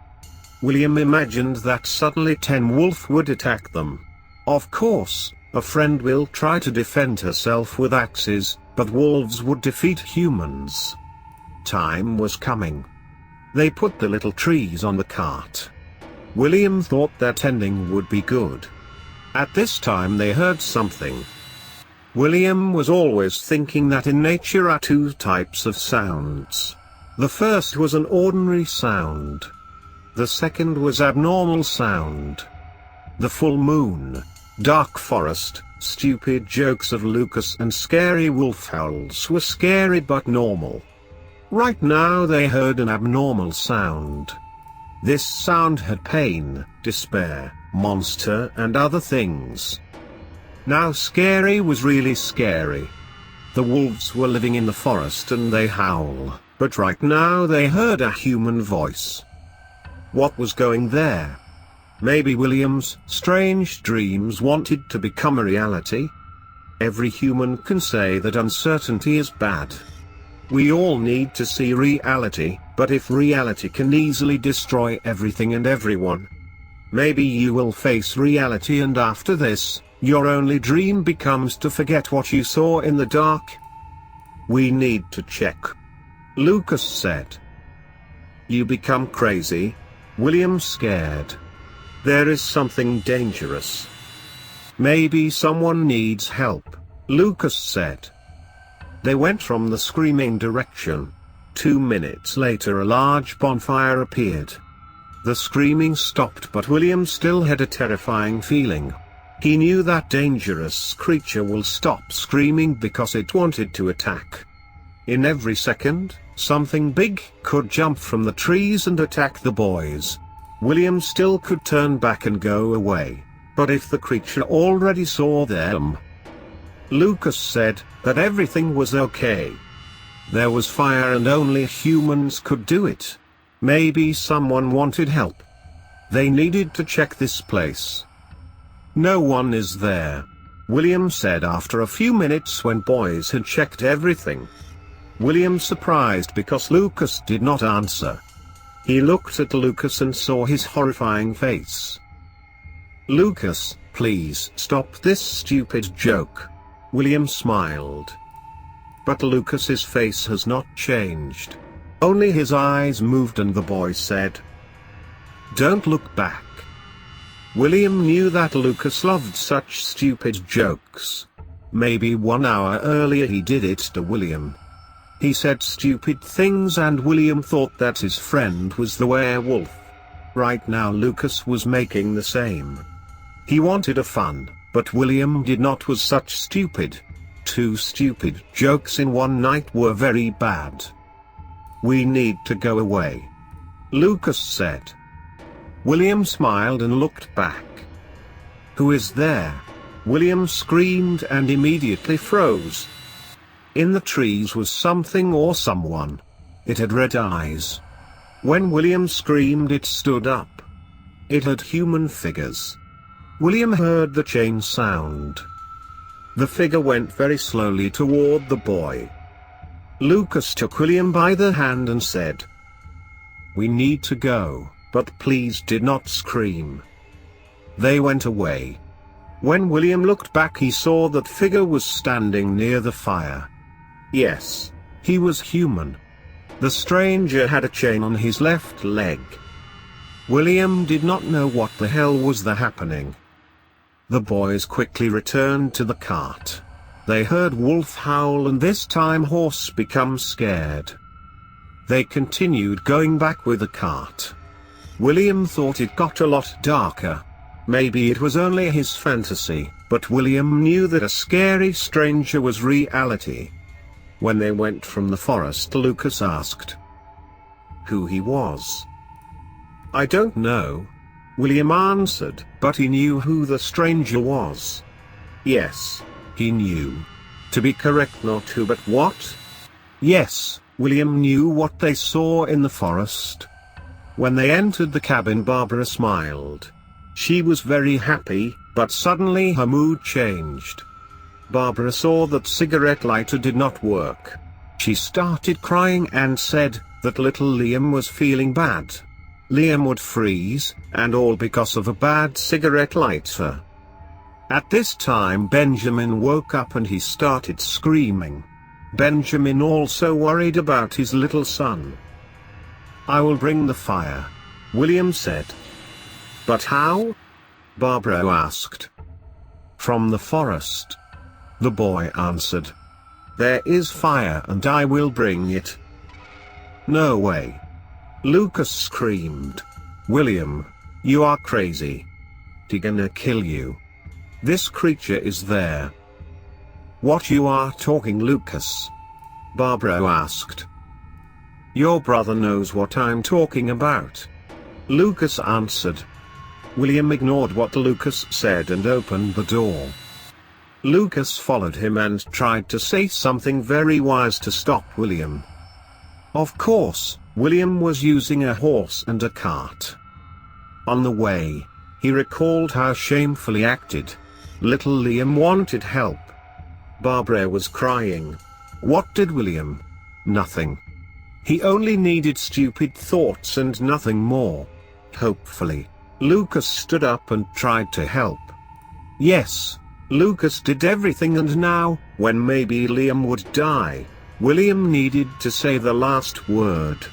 William imagined that suddenly 10 wolves would attack them. Of course, a friend will try to defend herself with axes, but wolves would defeat humans. Time was coming. They put the little trees on the cart. William thought that ending would be good. At this time they heard something. William was always thinking that in nature are 2 types of sounds. The first was an ordinary sound. The second was abnormal sound. The full moon, dark forest, stupid jokes of Lucas and scary wolf howls were scary but normal. Right now they heard an abnormal sound. This sound had pain, despair, monster and other things. Now scary was really scary. The wolves were living in the forest and they howl, but right now they heard a human voice. What was going there? Maybe William's strange dreams wanted to become a reality? Every human can say that uncertainty is bad. We all need to see reality, but if reality can easily destroy everything and everyone, maybe you will face reality, and after this, your only dream becomes to forget what you saw in the dark. We need to check. Lucas said. You become crazy? William scared. There is something dangerous. Maybe someone needs help, Lucas said. They went from the screaming direction. 2 minutes later a large bonfire appeared. The screaming stopped, but William still had a terrifying feeling. He knew that dangerous creature will stop screaming because it wanted to attack. In every second, something big could jump from the trees and attack the boys. William still could turn back and go away, but if the creature already saw them... Lucas said that everything was okay. There was fire and only humans could do it. Maybe someone wanted help. They needed to check this place. No one is there, William said after a few minutes when boys had checked everything. William surprised because Lucas did not answer. He looked at Lucas and saw his horrifying face. Lucas, please stop this stupid joke. William smiled. But Lucas's face has not changed. Only his eyes moved, and the boy said, "Don't look back." William knew that Lucas loved such stupid jokes. Maybe 1 hour earlier he did it to William. He said stupid things and William thought that his friend was the werewolf. Right now Lucas was making the same. He wanted a fun, but William did not was such stupid. 2 stupid jokes in one night were very bad. We need to go away, Lucas said. William smiled and looked back. Who is there? William screamed and immediately froze. In the trees was something or someone. It had red eyes. When William screamed it stood up. It had human figures. William heard the chain sound. The figure went very slowly toward the boy. Lucas took William by the hand and said, "We need to go, but please did not scream." They went away. When William looked back he saw that figure was standing near the fire. Yes, he was human. The stranger had a chain on his left leg. William did not know what the hell was happening. The boys quickly returned to the cart. They heard wolf howl and this time horse become scared. They continued going back with the cart. William thought it got a lot darker. Maybe it was only his fantasy, but William knew that a scary stranger was reality. When they went from the forest, Lucas asked who he was. "I don't know," William answered, but he knew who the stranger was. Yes, he knew. To be correct, not who but what. Yes, William knew what they saw in the forest. When they entered the cabin, Barbara smiled. She was very happy, but suddenly her mood changed. Barbara saw that cigarette lighter did not work. She started crying and said that little Liam was feeling bad. Liam would freeze, and all because of a bad cigarette lighter. At this time Benjamin woke up and he started screaming. Benjamin also worried about his little son. "I will bring the fire," William said. "But how?" Barbara asked. "From the forest," the boy answered. "There is fire and I will bring it." "No way!" Lucas screamed. "William, you are crazy. He's gonna kill you. This creature is there." "What you are talking, Lucas?" Barbara asked. "Your brother knows what I'm talking about," Lucas answered. William ignored what Lucas said and opened the door. Lucas followed him and tried to say something very wise to stop William. Of course, William was using a horse and a cart. On the way, he recalled how shamefully he acted. Little Liam wanted help. Barbara was crying. What did William? Nothing. He only needed stupid thoughts and nothing more. Hopefully, Lucas stood up and tried to help. Yes, Lucas did everything, and now, when maybe Liam would die, William needed to say the last word.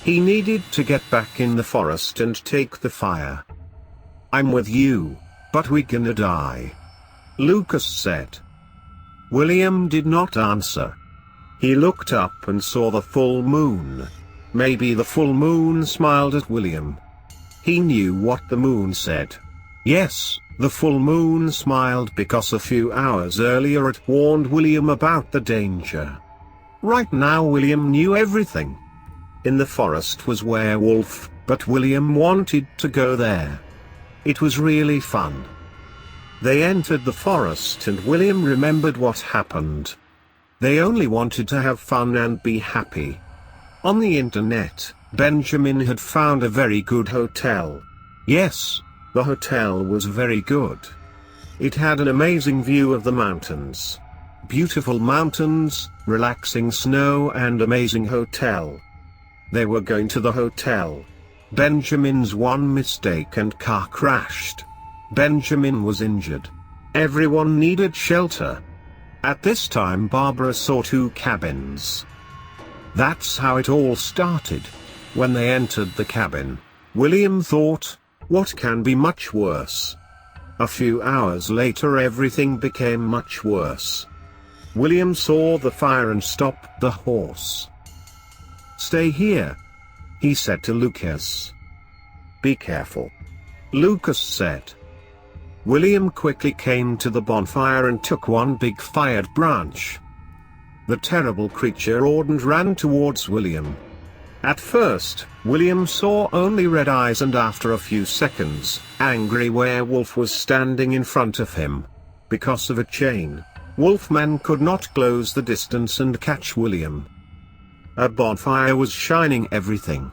He needed to get back in the forest and take the fire. I'm with you, but we gonna die, Lucas said. William did not answer. He looked up and saw the full moon. Maybe the full moon smiled at William. He knew what the moon said. Yes, the full moon smiled because a few hours earlier it warned William about the danger. Right now William knew everything. In the forest was Werewolf, but William wanted to go there. It was really fun. They entered the forest and William remembered what happened. They only wanted to have fun and be happy. On the internet, Benjamin had found a very good hotel. Yes, the hotel was very good. It had an amazing view of the mountains. Beautiful mountains, relaxing snow and amazing hotel. They were going to the hotel. Benjamin's one mistake and car crashed. Benjamin was injured. Everyone needed shelter. At this time Barbara saw 2 cabins. That's how it all started. When they entered the cabin, William thought, what can be much worse? A few hours later everything became much worse. William saw the fire and stopped the horse. Stay here, he said to Lucas. Be careful, Lucas said. William quickly came to the bonfire and took one big fired branch. The terrible creature roared and ran towards William. At first, William saw only red eyes, and after a few seconds, angry Werewolf was standing in front of him. Because of a chain, Wolfman could not close the distance and catch William. A bonfire was shining everything.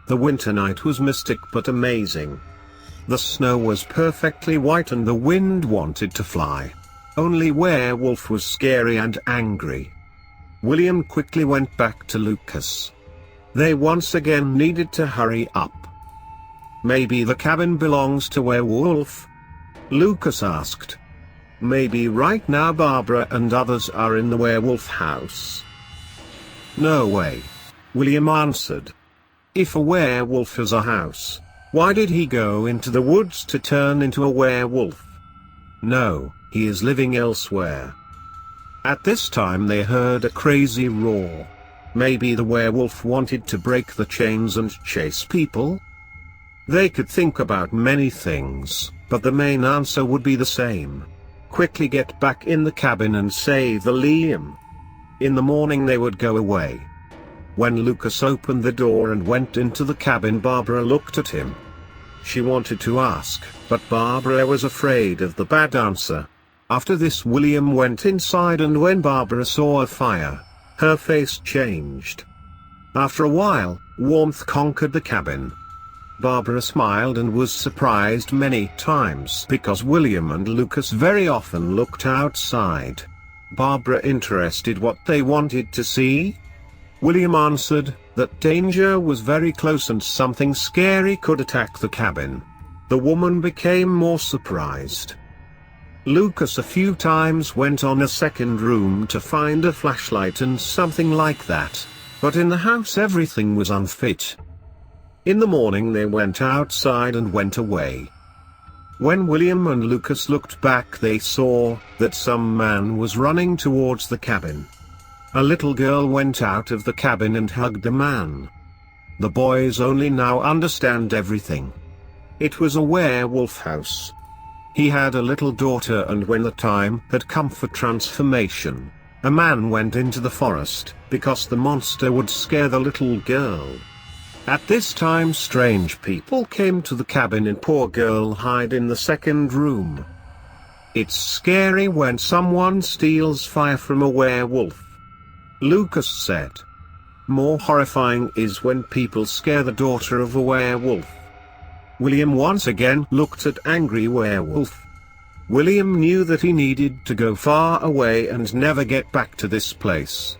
The winter night was mystic but amazing. The snow was perfectly white and the wind wanted to fly. Only Werewolf was scary and angry. William quickly went back to Lucas. They once again needed to hurry up. Maybe the cabin belongs to Werewolf? Lucas asked. Maybe right now Barbara and others are in the werewolf house. No way, William answered. If a werewolf has a house, why did he go into the woods to turn into a werewolf? No, he is living elsewhere. At this time they heard a crazy roar. Maybe the werewolf wanted to break the chains and chase people? They could think about many things, but the main answer would be the same. Quickly get back in the cabin and save the Liam. In the morning they would go away. When Lucas opened the door and went into the cabin, Barbara looked at him. She wanted to ask, but Barbara was afraid of the bad answer. After this William went inside, and when Barbara saw a fire, her face changed. After a while, warmth conquered the cabin. Barbara smiled and was surprised many times because William and Lucas very often looked outside. Barbara interested what they wanted to see. William answered that danger was very close and something scary could attack the cabin. The woman became more surprised. Lucas a few times went on a second room to find a flashlight and something like that, but in the house everything was unfit. In the morning they went outside and went away. When William and Lucas looked back, they saw that some man was running towards the cabin. A little girl went out of the cabin and hugged the man. The boys only now understand everything. It was a werewolf house. He had a little daughter, and when the time had come for transformation, a man went into the forest, because the monster would scare the little girl. At this time strange people came to the cabin and poor girl hid in the second room. It's scary when someone steals fire from a werewolf, Lucas said. More horrifying is when people scare the daughter of a werewolf. William once again looked at angry werewolf. William knew that he needed to go far away and never get back to this place.